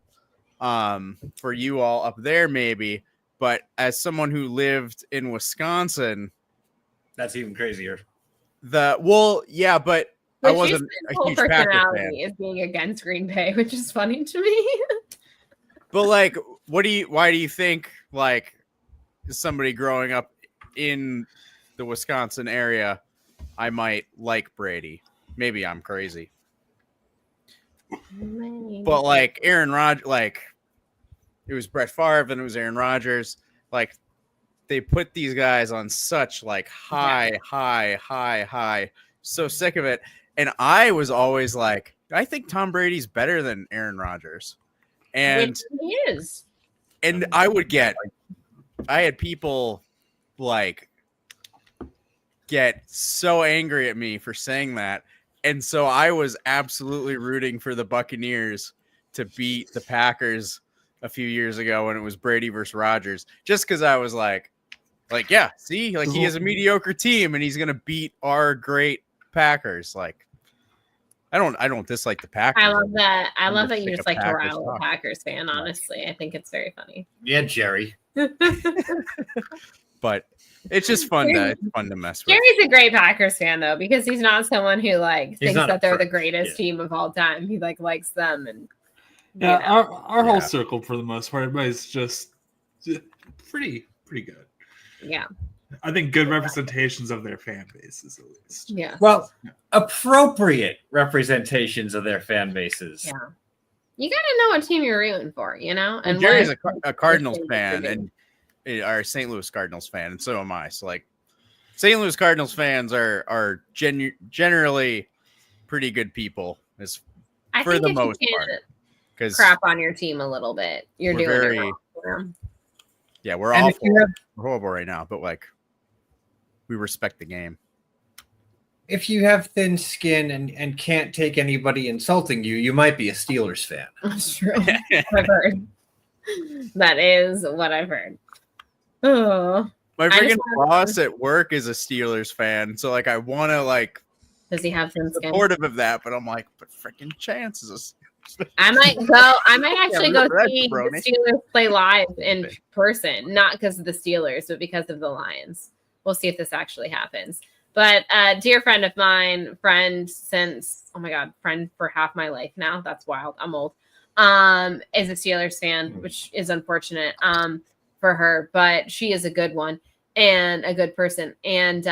[SPEAKER 5] you all up there, maybe. But as someone who lived in Wisconsin,
[SPEAKER 6] That's even crazier.
[SPEAKER 5] but I wasn't a huge Packers fan.
[SPEAKER 1] Is being against Green Bay, which is funny to me.
[SPEAKER 5] But like, why do you think, like, somebody growing up in the Wisconsin area, I might like Brady? Maybe I'm crazy. But like Aaron Rodgers, like it was Brett Favre and it was Aaron Rodgers. Like they put these guys on such like high. So sick of it. And I was always like, I think Tom Brady's better than Aaron Rodgers. And
[SPEAKER 1] Which he is.
[SPEAKER 5] And I had people like get so angry at me for saying that. And so I was absolutely rooting for the Buccaneers to beat the Packers a few years ago when it was Brady versus Rodgers, just because I was like, yeah, see, like he has a mediocre team and he's gonna beat our great Packers. Like, I don't dislike the Packers.
[SPEAKER 1] I love that. I love that
[SPEAKER 5] just
[SPEAKER 1] you
[SPEAKER 5] pick
[SPEAKER 1] just
[SPEAKER 5] a
[SPEAKER 1] like to
[SPEAKER 5] Packers
[SPEAKER 1] rile a
[SPEAKER 5] talk.
[SPEAKER 1] Packers fan. Honestly, I think it's very funny.
[SPEAKER 6] Yeah, Jerry.
[SPEAKER 5] But it's just fun to mess with.
[SPEAKER 1] Gary's a great Packers fan though, because he's not someone who like thinks
[SPEAKER 6] not
[SPEAKER 1] that
[SPEAKER 6] a
[SPEAKER 1] they're the
[SPEAKER 6] prick,
[SPEAKER 1] greatest team of all time. He like likes them and
[SPEAKER 2] Yeah,
[SPEAKER 1] you know.
[SPEAKER 2] our whole circle for the most part, everybody's just pretty good.
[SPEAKER 1] Yeah.
[SPEAKER 2] I think good representations of their fan bases, at least.
[SPEAKER 1] Yeah.
[SPEAKER 6] Well, appropriate representations of their fan bases.
[SPEAKER 1] Yeah. You got to know what team you're rooting for, you know?
[SPEAKER 5] And Jerry's a Cardinals fan and our St. Louis Cardinals fan, and so am I. So like, St. Louis Cardinals fans are generally pretty good people,
[SPEAKER 1] I
[SPEAKER 5] for
[SPEAKER 1] think
[SPEAKER 5] the
[SPEAKER 1] if
[SPEAKER 5] most
[SPEAKER 1] you
[SPEAKER 5] part. Because
[SPEAKER 1] crap on your team a little bit, you're doing it wrong. You know?
[SPEAKER 5] Yeah, we're
[SPEAKER 6] And if
[SPEAKER 5] awful.
[SPEAKER 6] you have-
[SPEAKER 5] We're horrible right now, but like, we respect the game.
[SPEAKER 6] If you have thin skin and can't take anybody insulting you, you might be a Steelers fan.
[SPEAKER 1] That's true. I've heard. That is what I've heard. Oh,
[SPEAKER 5] My
[SPEAKER 1] I just
[SPEAKER 5] freaking boss at work is a Steelers fan, so like I want to like
[SPEAKER 1] does he have thin skin?
[SPEAKER 5] supportive of that, but I'm like, but freaking Chance is a Steelers fan.
[SPEAKER 1] I might actually go
[SPEAKER 5] that's
[SPEAKER 1] see the
[SPEAKER 5] jabroni.
[SPEAKER 1] Steelers play live in person, not because of the Steelers, but because of the Lions. We'll see if this actually happens. But a dear friend of mine, friend for half my life now. That's wild. I'm old. Is a Steelers fan, which is unfortunate for her, but she is a good one and a good person. And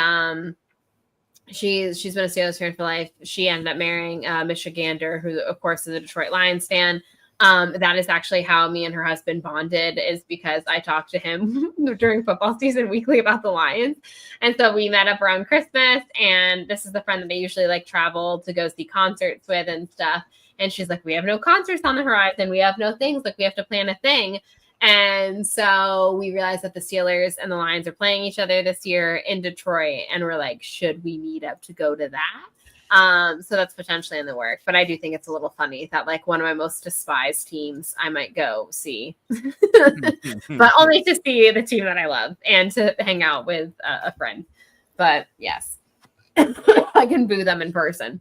[SPEAKER 1] she's been a Steelers fan for life. She ended up marrying Michigander, who of course is a Detroit Lions fan. That is actually how me and her husband bonded, is because I talked to him during football season weekly about the Lions. And so we met up around Christmas, and this is the friend that I usually like travel to go see concerts with and stuff. And she's like, we have no concerts on the horizon. We have no things. Like, we have to plan a thing. And so we realized that the Steelers and the Lions are playing each other this year in Detroit. And we're like, should we meet up to go to that? So that's potentially in the works. But I do think it's a little funny that like one of my most despised teams I might go see. But only to see the team that I love and to hang out with a friend. But yes, I can boo them in person.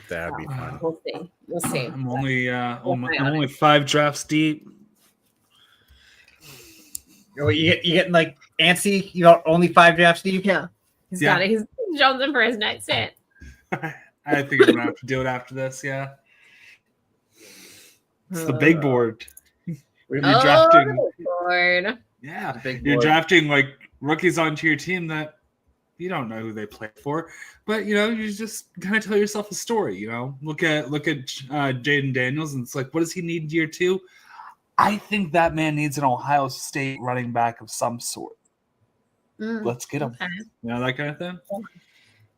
[SPEAKER 5] That'd be fun.
[SPEAKER 1] We'll see. We'll see.
[SPEAKER 2] I'm only 5 drafts deep.
[SPEAKER 6] You getting like antsy? You got only 5 drafts deep?
[SPEAKER 1] Yeah. He's got it. He's jonesing for his next hit.
[SPEAKER 2] I think I'm gonna have to do it after this. Yeah, it's the big board. You're drafting.
[SPEAKER 1] Lord.
[SPEAKER 2] Yeah,
[SPEAKER 6] Big
[SPEAKER 2] you're
[SPEAKER 6] board.
[SPEAKER 2] drafting like rookies onto your team that you don't know who they play for, but you know you just kind of tell yourself a story. You know, look at Jaden Daniels, and it's like, what does he need in year 2? I think that man needs an Ohio State running back of some sort. Let's get him.
[SPEAKER 1] Okay.
[SPEAKER 2] You know, that kind of thing.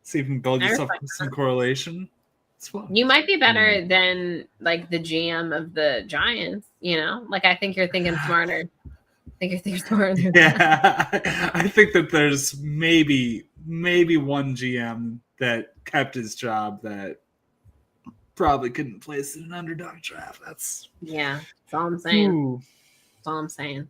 [SPEAKER 2] See if you can build yourself some correlation. It's fun.
[SPEAKER 1] You might be better than like the GM of the Giants, you know? Like I think you're thinking smarter. I think you're thinking smarter.
[SPEAKER 2] Yeah. I think that there's maybe one GM that kept his job that probably couldn't place in an underdog draft. That's
[SPEAKER 1] all I'm saying. That's all I'm saying.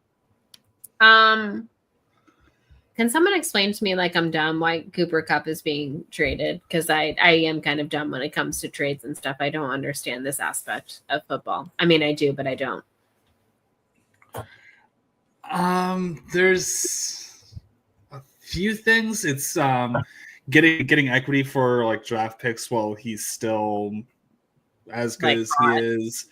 [SPEAKER 1] Can someone explain to me, like I'm dumb, why Cooper Kupp is being traded? Because I am kind of dumb when it comes to trades and stuff. I don't understand this aspect of football. I mean, I do, but I don't.
[SPEAKER 2] There's a few things. It's getting equity for like draft picks while he's still as good as he is.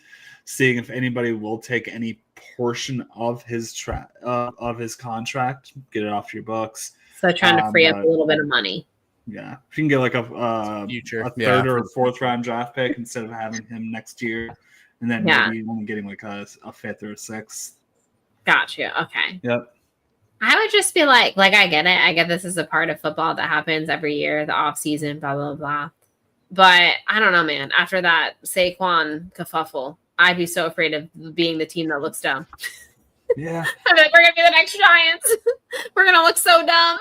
[SPEAKER 2] Seeing if anybody will take any portion of his of his contract, get it off your books.
[SPEAKER 1] So trying to free up a little bit of money.
[SPEAKER 2] Yeah, if you can get like a third or fourth round draft pick instead of having him next year, and then maybe only getting like a fifth or a sixth.
[SPEAKER 1] Gotcha. Okay.
[SPEAKER 2] Yep.
[SPEAKER 1] I would just be like I get it. I get this is a part of football that happens every year, the off season, blah blah blah. But I don't know, man. After that Saquon kerfuffle, I'd be so afraid of being the team that looks dumb.
[SPEAKER 2] Yeah.
[SPEAKER 1] I'm like, we're gonna be the next Giants. We're gonna look so dumb.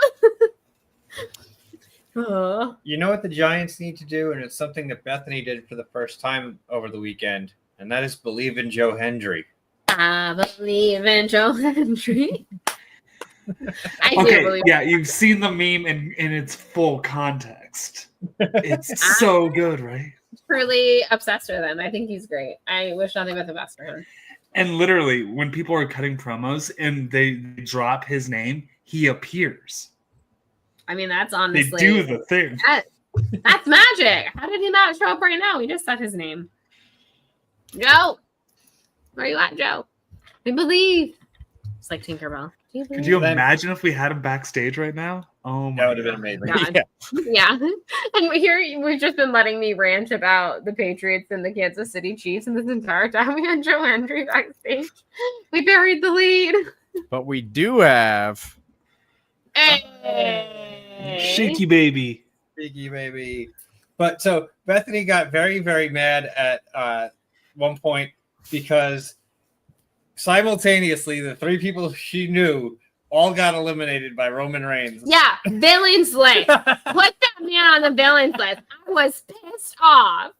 [SPEAKER 6] You know what the Giants need to do, and it's something that Bethany did for the first time over the weekend, and that is believe in Joe Hendry.
[SPEAKER 1] I believe in Joe Hendry.
[SPEAKER 2] You've seen the meme in its full context. It's so good, right?
[SPEAKER 1] Truly obsessed with him. I think he's great. I wish nothing but the best for him.
[SPEAKER 2] And literally, when people are cutting promos and they drop his name, he appears.
[SPEAKER 1] I mean, that's honestly...
[SPEAKER 2] They do the thing.
[SPEAKER 1] That's magic. How did he not show up right now? We just said his name. Joe! Where you at, Joe? We believe. It's like Tinkerbell.
[SPEAKER 2] Could you imagine if we had him backstage right now? Oh my
[SPEAKER 6] God. That would have been amazing.
[SPEAKER 1] Yeah. And here we've just been letting me rant about the Patriots and the Kansas City Chiefs, and this entire time we had Joe Hendry backstage. We buried the lead.
[SPEAKER 5] But we do have
[SPEAKER 2] Shaky baby.
[SPEAKER 6] Shaky baby. But so Bethany got very, very mad at one point because simultaneously the three people she knew all got eliminated by Roman Reigns.
[SPEAKER 1] Yeah, villains list. Put that man on the villains list. I was pissed off.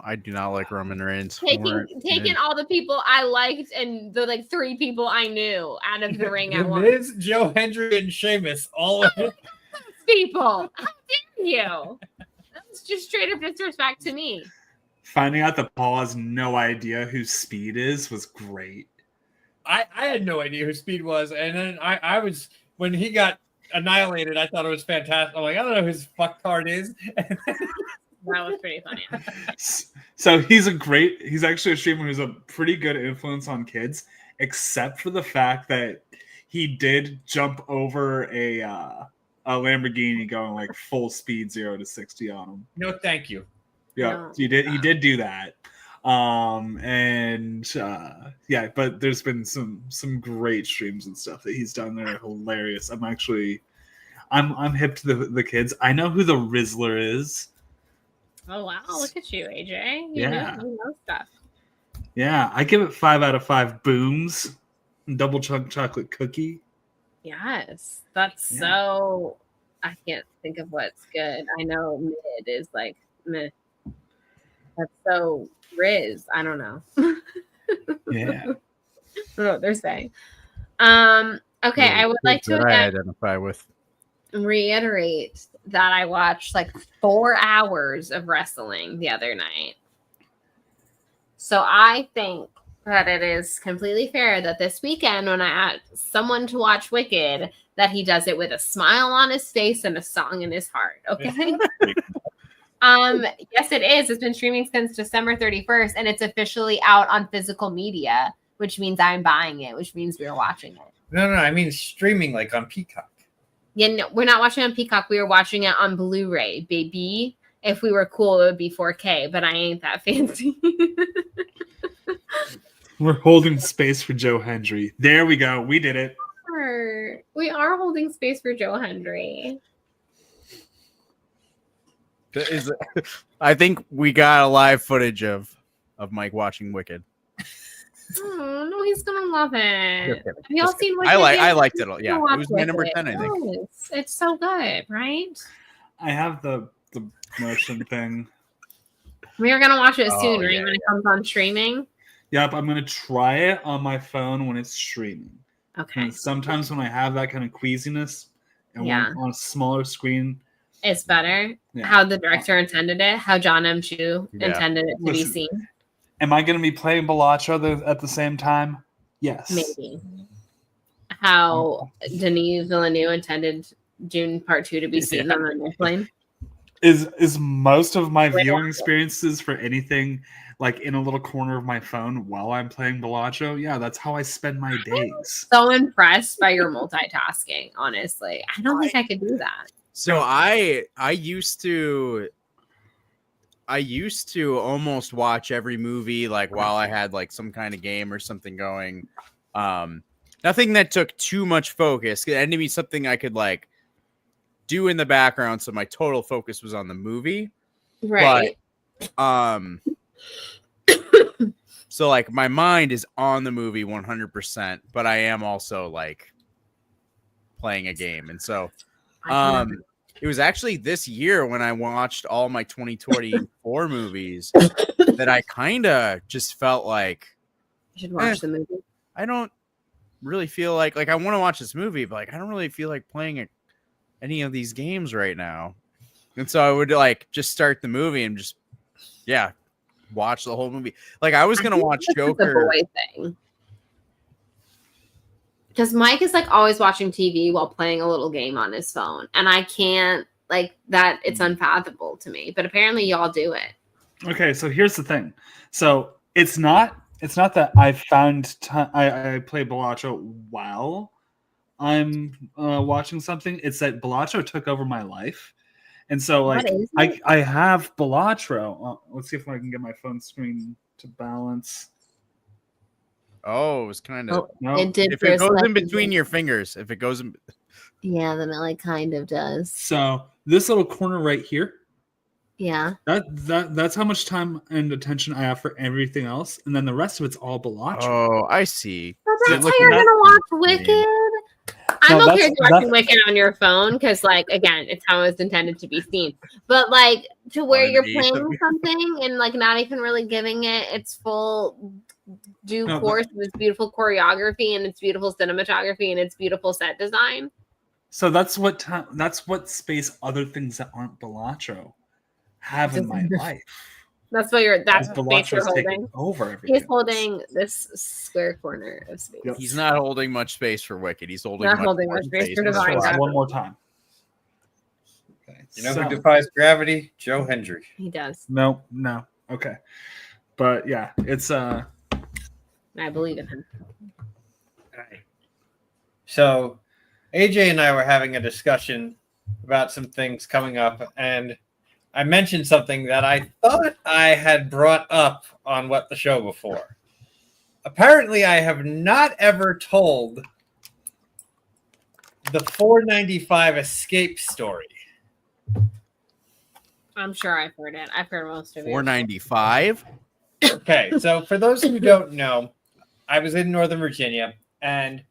[SPEAKER 5] I do not like Roman Reigns.
[SPEAKER 1] Taking all the people I liked and the like three people I knew out of the ring at once.
[SPEAKER 6] Miz, Joe Hendry, and Sheamus, all of it.
[SPEAKER 1] People, how dare you? That's just straight up disrespect to me.
[SPEAKER 2] Finding out that Paul has no idea who Speed is was great.
[SPEAKER 6] I had no idea who Speed was, and then I was when he got annihilated. I thought it was fantastic. I'm like, I don't know who his fuck card is.
[SPEAKER 1] That was pretty funny.
[SPEAKER 2] So he's actually a streamer who's a pretty good influence on kids, except for the fact that he did jump over a Lamborghini going like full speed 0 to 60 on him.
[SPEAKER 6] No, thank you.
[SPEAKER 2] Yeah,
[SPEAKER 1] No.
[SPEAKER 2] he did do that. But there's been some great streams and stuff that he's done that are hilarious. I'm hip to the kids. I know who the Rizzler is.
[SPEAKER 1] Oh wow, look at you, AJ. You know stuff.
[SPEAKER 2] Yeah, I give it 5 out of 5 booms. Double chunk chocolate cookie.
[SPEAKER 1] Yes. That's so I can't think of what's good. I know mid is like meh. That's so Riz. I don't know.
[SPEAKER 2] Yeah.
[SPEAKER 1] I don't know what they're saying. Okay, I would like to
[SPEAKER 5] identify with.
[SPEAKER 1] Reiterate that I watched like 4 hours of wrestling the other night. So I think that it is completely fair that this weekend when I ask someone to watch Wicked, that he does it with a smile on his face and a song in his heart. Okay. Yes, it is. It's been streaming since December 31st, and it's officially out on physical media, which means I'm buying it, which means we're watching it.
[SPEAKER 6] No, I mean streaming like on Peacock.
[SPEAKER 1] Yeah, no, we're not watching it on Peacock. We were watching it on Blu-ray, baby. If we were cool, it would be 4K, but I ain't that fancy.
[SPEAKER 2] We're holding space for Joe Hendry. There we go. We did it.
[SPEAKER 1] We are holding space for Joe Hendry.
[SPEAKER 5] I think we got a live footage of Mike watching Wicked.
[SPEAKER 1] Oh no, he's gonna love it. Have you all seen Wicked?
[SPEAKER 5] I liked it. Yeah,
[SPEAKER 1] Watch
[SPEAKER 5] it was my number
[SPEAKER 1] Wicked.
[SPEAKER 5] 10, I think.
[SPEAKER 1] It's so good, right?
[SPEAKER 2] I have the motion thing.
[SPEAKER 1] We are gonna watch it soon, right?
[SPEAKER 5] Yeah,
[SPEAKER 1] When it comes on streaming.
[SPEAKER 2] Yep, I'm gonna try it on my phone when it's streaming.
[SPEAKER 1] Okay.
[SPEAKER 2] And sometimes when I have that kind of queasiness and
[SPEAKER 1] Yeah.
[SPEAKER 2] on a smaller screen,
[SPEAKER 1] It's better.
[SPEAKER 2] Yeah.
[SPEAKER 1] How the director intended it, how John M. Chu
[SPEAKER 5] Yeah.
[SPEAKER 1] intended it to be
[SPEAKER 2] Listen,
[SPEAKER 1] seen.
[SPEAKER 2] am I gonna be playing Balacho at the same time? Yes.
[SPEAKER 1] Maybe. How Denis Villeneuve intended June Part 2 to be seen on an airplane.
[SPEAKER 2] Is most of my
[SPEAKER 1] Wait,
[SPEAKER 2] viewing
[SPEAKER 1] what?
[SPEAKER 2] experiences for anything like in a little corner of my phone while I'm playing Balacho? Yeah, that's how I spend my days.
[SPEAKER 1] So impressed by your multitasking, honestly. I don't think I could do that.
[SPEAKER 5] So I used to almost watch every movie like while I had like some kind of game or something going. Nothing that took too much focus. It had to be something I could like do in the background, so my total focus was on the movie.
[SPEAKER 1] Right.
[SPEAKER 5] But, so like my mind is on the movie 100%, but I am also like playing a game, and so it was actually this year when I watched all my 2024 movies that I kind of just felt like
[SPEAKER 1] You should watch the movie.
[SPEAKER 5] I don't really feel like I want to watch this movie, but like I don't really feel like playing any of these games right now. And so I would like just start the movie and just watch the whole movie. Like I was gonna watch Joker.
[SPEAKER 1] Thing. Because Mike is like always watching TV while playing a little game on his phone, and I can't like that. It's unfathomable to me. But apparently, y'all do it.
[SPEAKER 2] Okay, so here's the thing. So it's not that I found I play Balacho while I'm watching something. It's that Balacho took over my life, and so like
[SPEAKER 1] What is it?
[SPEAKER 2] I have Balacho. Let's see if I can get my phone screen to balance.
[SPEAKER 5] Oh, it was kind of.
[SPEAKER 2] No,
[SPEAKER 1] It did.
[SPEAKER 5] If
[SPEAKER 1] for
[SPEAKER 5] it
[SPEAKER 1] a
[SPEAKER 5] goes in
[SPEAKER 1] second.
[SPEAKER 5] between your fingers, if it goes in.
[SPEAKER 1] Yeah, then it like kind of does.
[SPEAKER 2] so this little corner right here.
[SPEAKER 1] Yeah.
[SPEAKER 2] That's how much time and attention I have for everything else, and then the rest of it's all Balacho.
[SPEAKER 5] Oh, I see.
[SPEAKER 1] But
[SPEAKER 2] So
[SPEAKER 1] that's how
[SPEAKER 2] looking
[SPEAKER 1] you're
[SPEAKER 2] at-
[SPEAKER 1] gonna watch Wicked. I'm
[SPEAKER 2] No,
[SPEAKER 1] okay
[SPEAKER 2] that's-
[SPEAKER 1] with watching Wicked on your phone because, like, again, it's how it's intended to be seen. But like to where you're
[SPEAKER 5] Underneath.
[SPEAKER 1] playing something and like not even really giving it its full due
[SPEAKER 2] No, but-
[SPEAKER 1] course of its beautiful choreography and its beautiful cinematography and its beautiful set design.
[SPEAKER 2] So that's what space other things that aren't Balacho have in my life.
[SPEAKER 1] That's what that's
[SPEAKER 2] Because
[SPEAKER 1] the space you're
[SPEAKER 2] Balacho's taking
[SPEAKER 1] holding.
[SPEAKER 2] over everything.
[SPEAKER 1] He's holding this square corner of space.
[SPEAKER 2] Yep.
[SPEAKER 5] He's not holding much space for Wicked. He's holding
[SPEAKER 1] Not
[SPEAKER 5] much
[SPEAKER 1] holding
[SPEAKER 5] more
[SPEAKER 1] much space for
[SPEAKER 5] for
[SPEAKER 1] Divine
[SPEAKER 2] Let's try
[SPEAKER 1] Gravity.
[SPEAKER 2] one more time. Okay.
[SPEAKER 6] You know
[SPEAKER 2] so-
[SPEAKER 6] who defies gravity? Joe Hendry.
[SPEAKER 1] He does.
[SPEAKER 2] No. Okay. But yeah, it's
[SPEAKER 1] I believe in him.
[SPEAKER 6] So, AJ and I were having a discussion about some things coming up, and I mentioned something that I thought I had brought up on What the Show before. Apparently, I have not ever told the 495 escape story.
[SPEAKER 1] I'm sure I've heard it. I've heard most of it.
[SPEAKER 5] 495.
[SPEAKER 6] Okay, so for those who don't know, I was in Northern Virginia, and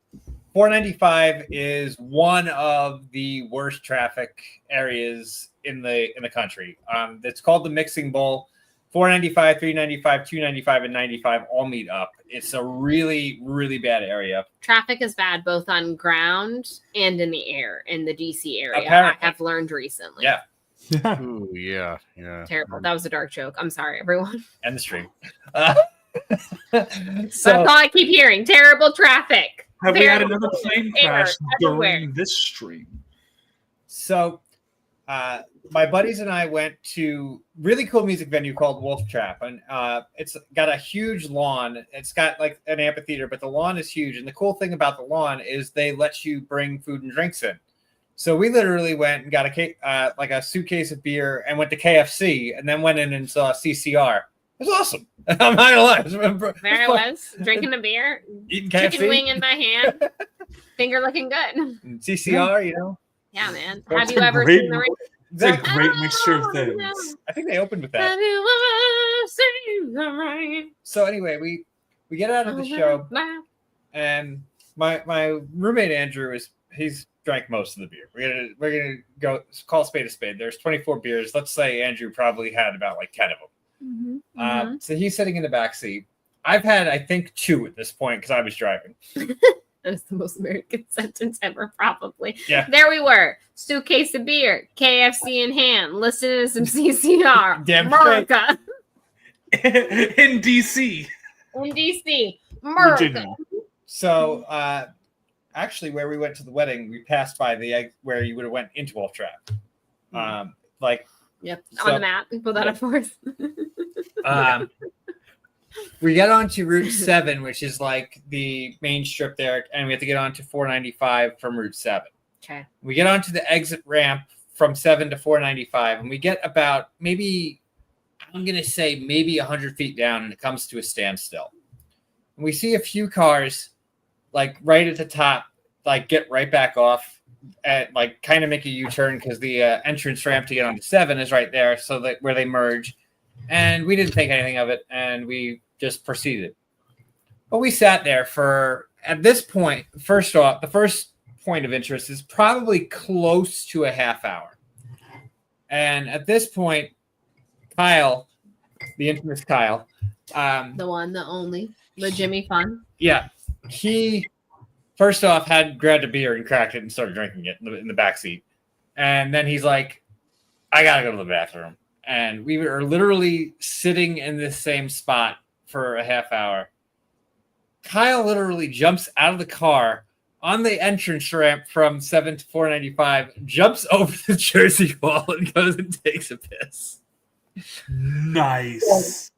[SPEAKER 6] 495 is one of the worst traffic areas in the country. It's called the Mixing Bowl. 495, 395, 295, and 95 all meet up. It's a really, really bad area.
[SPEAKER 1] Traffic is bad both on ground and in the air in the DC area.
[SPEAKER 6] Apparently.
[SPEAKER 1] I have learned recently.
[SPEAKER 6] Yeah,
[SPEAKER 5] Ooh, yeah.
[SPEAKER 1] Terrible. That was a dark joke. I'm sorry, everyone.
[SPEAKER 6] and the stream.
[SPEAKER 1] That's
[SPEAKER 6] So
[SPEAKER 1] all I keep hearing. Terrible traffic.
[SPEAKER 2] have we had
[SPEAKER 1] Terrible
[SPEAKER 2] another plane
[SPEAKER 1] air
[SPEAKER 2] crash
[SPEAKER 1] everywhere.
[SPEAKER 2] during this stream?
[SPEAKER 6] My buddies and I went to a really cool music venue called Wolf Trap, and it's got a huge lawn. It's got like an amphitheater, but the lawn is huge. And the cool thing about the lawn is they let you bring food and drinks in. So we literally went and got a suitcase of beer and went to KFC, and then went in and saw CCR. It was awesome. I'm not gonna lie.
[SPEAKER 1] There I was, drinking a beer,
[SPEAKER 6] Eating
[SPEAKER 1] chicken
[SPEAKER 6] KFC.
[SPEAKER 1] wing in my hand, finger looking good.
[SPEAKER 6] CCR, you know.
[SPEAKER 1] Yeah, man.
[SPEAKER 6] That's
[SPEAKER 1] Have you
[SPEAKER 2] a
[SPEAKER 1] ever
[SPEAKER 2] great
[SPEAKER 1] seen the ring?
[SPEAKER 2] It's a
[SPEAKER 6] Exactly.
[SPEAKER 2] great mixture of
[SPEAKER 1] Oh,
[SPEAKER 2] things.
[SPEAKER 6] I think they opened with that.
[SPEAKER 1] Have you ever seen the rain?
[SPEAKER 6] So anyway, we get out of the show, and my roommate Andrew he's drank most of the beer. We're gonna go call a spade. There's 24 beers. Let's say Andrew probably had about like 10 of them. So he's sitting in the back seat. I've had, I think, 2 at this point because I was driving.
[SPEAKER 1] That's the most American sentence ever, probably.
[SPEAKER 6] Yeah.
[SPEAKER 1] There we were. Suitcase of beer, KFC in hand, listening to some CCR.
[SPEAKER 6] Damn straight.
[SPEAKER 1] America.
[SPEAKER 2] In DC.
[SPEAKER 1] In DC. America.
[SPEAKER 2] Virginia.
[SPEAKER 6] So actually, where we went to the wedding, we passed by where you would have went into Wolf Trap.
[SPEAKER 1] Yep.
[SPEAKER 6] So-
[SPEAKER 1] On the map. We pulled that up for us.
[SPEAKER 6] We get onto Route 7, which is like the main strip there, and we have to get onto 495 from Route 7.
[SPEAKER 1] Okay.
[SPEAKER 6] We get onto the exit ramp from 7 to 495, and we get about maybe 100 feet down, and it comes to a standstill. And we see a few cars, like right at the top, like get right back off at like kind of make a U-turn because the entrance ramp to get onto 7 is right there, so that where they merge. And we didn't think anything of it, and we just proceeded. But we sat there for, at this point, first off, the first point of interest is probably close to a half hour. And at this point, Kyle, the infamous Kyle,
[SPEAKER 1] The one, the only, the Jimmy Fun.
[SPEAKER 6] yeah, he first off had grabbed a beer and cracked it and started drinking it in the back seat. And then he's like, I gotta go to the bathroom. And we were literally sitting in the same spot for a half hour. Kyle literally jumps out of the car on the entrance ramp from 7 to 495, jumps over the Jersey wall and goes and takes a piss.
[SPEAKER 2] Nice.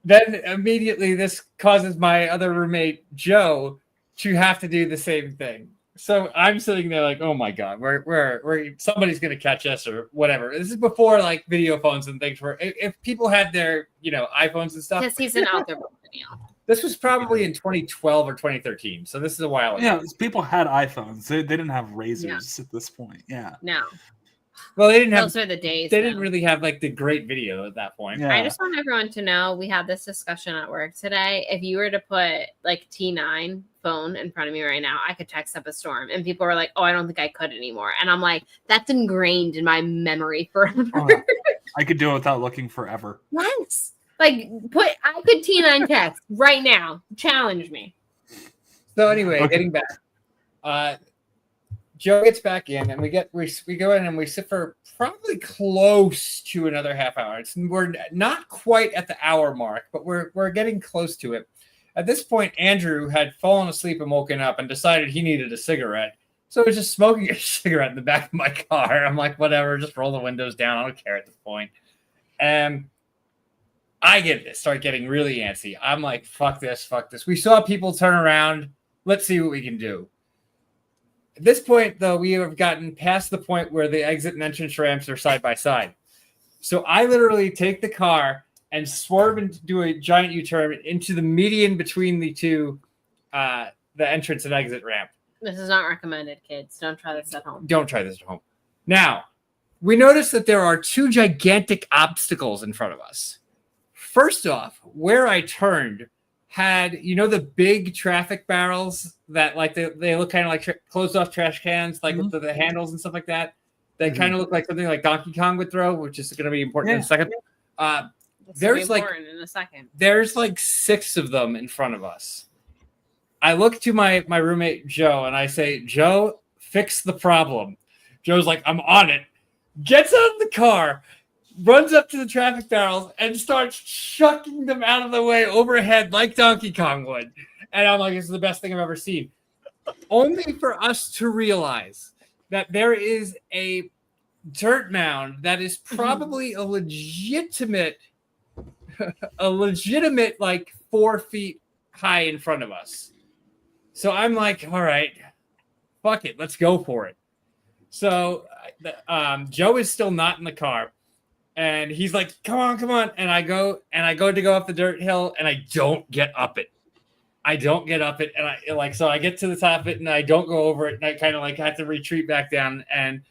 [SPEAKER 6] Then immediately this causes my other roommate, Joe, to have to do the same thing. So I'm sitting there like, oh my God, we're somebody's going to catch us or whatever. This is before like video phones and things were, if people had their, iPhones and stuff.
[SPEAKER 1] Because he's an out there video.
[SPEAKER 6] This was probably in 2012 or 2013. So this is a while ago.
[SPEAKER 2] Yeah, people had iPhones. They didn't have razors at this point. Yeah.
[SPEAKER 1] No.
[SPEAKER 6] Well, they didn't have,
[SPEAKER 1] Those were the days.
[SPEAKER 6] they
[SPEAKER 1] though.
[SPEAKER 6] didn't really have like the great video at that point.
[SPEAKER 2] Yeah.
[SPEAKER 1] I just want everyone to know we had this discussion at work today. If you were to put like T9 phone in front of me right now, I could text up a storm. And people were like, oh, I don't think I could anymore. And I'm like, that's ingrained in my memory forever.
[SPEAKER 2] Oh, I could do it without looking forever.
[SPEAKER 1] Once. Like, I could T9 text right now. Challenge me.
[SPEAKER 6] So anyway,
[SPEAKER 2] Okay.
[SPEAKER 6] getting back, Joe gets back in, and we go in and we sit for probably close to another half hour. We're not quite at the hour mark, but we're getting close to it. At this point, Andrew had fallen asleep and woken up and decided he needed a cigarette. So he was just smoking a cigarette in the back of my car. I'm like, whatever, just roll the windows down. I don't care at this point. And I start getting really antsy. I'm like, fuck this. We saw people turn around. Let's see what we can do. At this point, though, we have gotten past the point where the exit and entrance ramps are side by side. So I literally take the car and swerve and do a giant U-turn into the median between the two, the entrance and exit ramp.
[SPEAKER 1] This is not recommended, kids. Don't try this at home.
[SPEAKER 6] Don't try this at home. Now, we notice that there are 2 gigantic obstacles in front of us. First off, where I turned had, the big traffic barrels that like they look kind of like closed off trash cans, like with the handles and stuff like that. They kind of look like something like Donkey Kong would throw, which is going to be important in a second. There's like
[SPEAKER 1] in a second.
[SPEAKER 6] There's like 6 of them in front of us. I look to my roommate Joe and I say, Joe, fix the problem. Joe's like, I'm on it. Gets out of the car, runs up to the traffic barrels and starts chucking them out of the way overhead like Donkey Kong would. And I'm like, this is the best thing I've ever seen. Only for us to realize that there is a dirt mound that is probably a legitimate like 4 feet high in front of us. So I'm like, all right, fuck it, let's go for it. So Joe is still not in the car. And he's like, come on. And I go to go up the dirt hill and I don't get up it. And so I get to the top of it and I don't go over it. And I kind of like have to retreat back down. And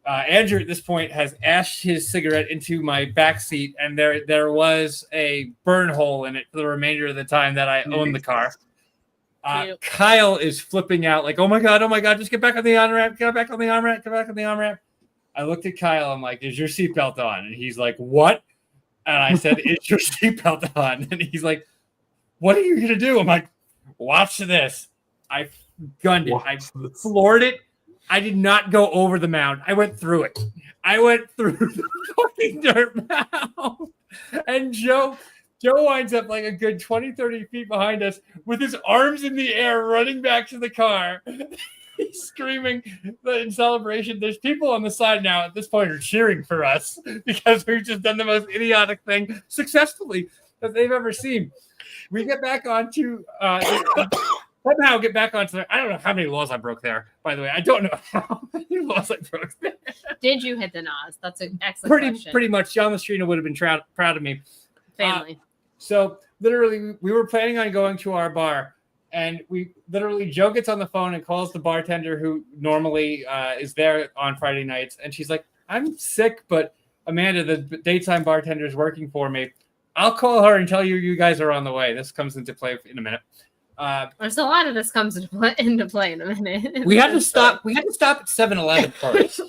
[SPEAKER 6] Andrew at this point has ashed his cigarette into my back seat. And there was a burn hole in it for the remainder of the time that I owned the car. Kyle is flipping out like, oh my God, just get back on the on-ramp, get back on the on-ramp. I looked at Kyle, I'm like, is your seatbelt on? And he's like, what? And I said, is your seatbelt on? And he's like, what are you going to do? I'm like, watch this. I gunned it. I floored it. I did not go over the mound. I went through it. I went through the fucking dirt mound. And Joe winds up like a good 20, 30 feet behind us with his arms in the air running back to the car. He's screaming in celebration. There's people on the side now at this point are cheering for us because we've just done the most idiotic thing successfully that they've ever seen. We get back onto somehow get back onto I don't know how many laws I broke there, by the way. I don't know how many laws I broke there.
[SPEAKER 1] Did you hit the NOS? That's an excellent question.
[SPEAKER 6] Pretty much. John Mastrino would have been proud of me.
[SPEAKER 1] Family.
[SPEAKER 6] So literally, we were planning on going to our bar, and Joe gets on the phone and calls the bartender who normally is there on Friday nights, and she's like, "I'm sick, but Amanda, the daytime bartender, is working for me. I'll call her and tell you guys are on the way." This comes into play in a minute.
[SPEAKER 1] There's a lot of this comes into play in a minute.
[SPEAKER 6] We had to stop at 7-Eleven first,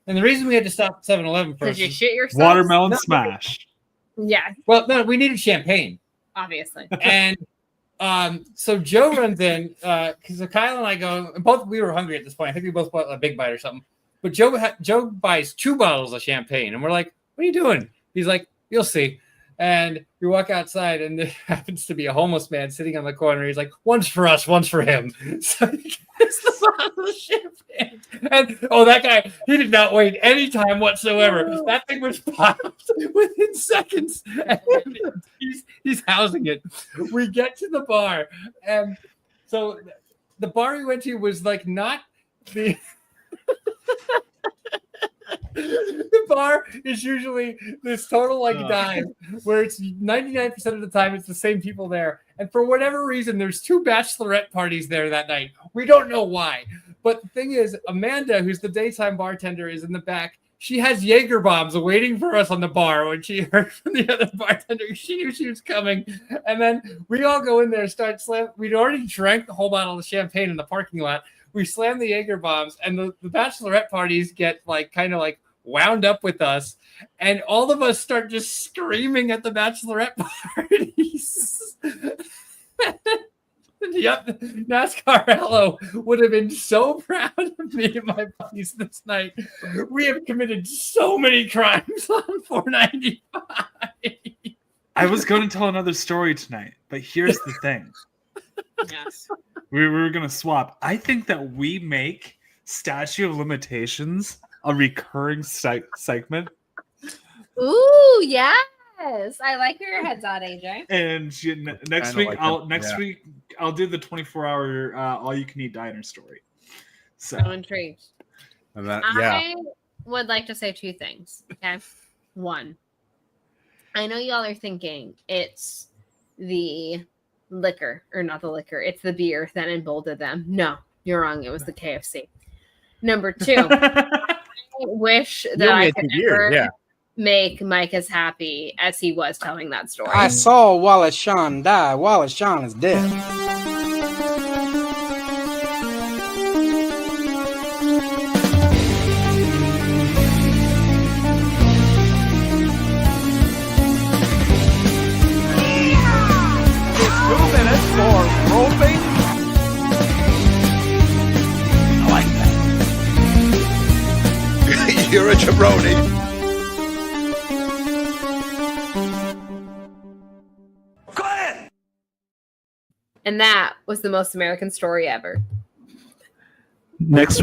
[SPEAKER 6] and the reason we had to stop at 7-Eleven first
[SPEAKER 1] did you shit yourself?
[SPEAKER 2] Watermelon smash.
[SPEAKER 1] Yeah.
[SPEAKER 6] Well, no, we needed champagne.
[SPEAKER 1] Obviously.
[SPEAKER 6] And so Joe runs in because Kyle and I go, we were hungry at this point. I think we both bought a big bite or something. But Joe buys 2 bottles of champagne. And we're like, what are you doing? He's like, you'll see. And we walk outside and there happens to be a homeless man sitting on the corner. He's like, one's for us, one's for him. So he gets the bottle of champagne. And that guy, he did not wait any time whatsoever. That thing was popped within seconds. And he's housing it. We get to the bar. And so the bar we went to was like not the... The bar is usually this total dive where it's 99% of the time it's the same people there. And for whatever reason, there's 2 bachelorette parties there that night. We don't know why. But the thing is, Amanda, who's the daytime bartender, is in the back. She has Jaeger bombs waiting for us on the bar when she heard from the other bartender. She knew she was coming. And then we all go in there and start slamming. We'd already drank the whole bottle of champagne in the parking lot. We slam the Jaeger bombs, and the bachelorette parties get kind of wound up with us, and all of us start just screaming at the bachelorette parties. Yep, NASCAR Hello would have been so proud of me and my buddies this night. We have committed so many crimes on 495.
[SPEAKER 2] I was going to tell another story tonight, but here's the thing.
[SPEAKER 1] Yes.
[SPEAKER 2] We were going to swap. I think that we make Statue of Limitations a recurring segment.
[SPEAKER 1] Ooh, yes. I like where your head's at, AJ.
[SPEAKER 2] And next week, I'll do the 24-hour all-you-can-eat diner story. So
[SPEAKER 1] I'm intrigued.
[SPEAKER 5] I
[SPEAKER 1] would like to say 2 things. Okay. 1, I know y'all are thinking it's the liquor, or not the liquor, it's the beer that emboldened them. No, you're wrong. It was the KFC. Number 2, I wish that I could ever make Mike as happy as he was telling that story.
[SPEAKER 3] I saw Wallace Shawn die. Wallace Shawn is dead.
[SPEAKER 4] It's 2 minutes for roping. I like that. You're a jabroni.
[SPEAKER 1] And that was the most American story ever.
[SPEAKER 2] next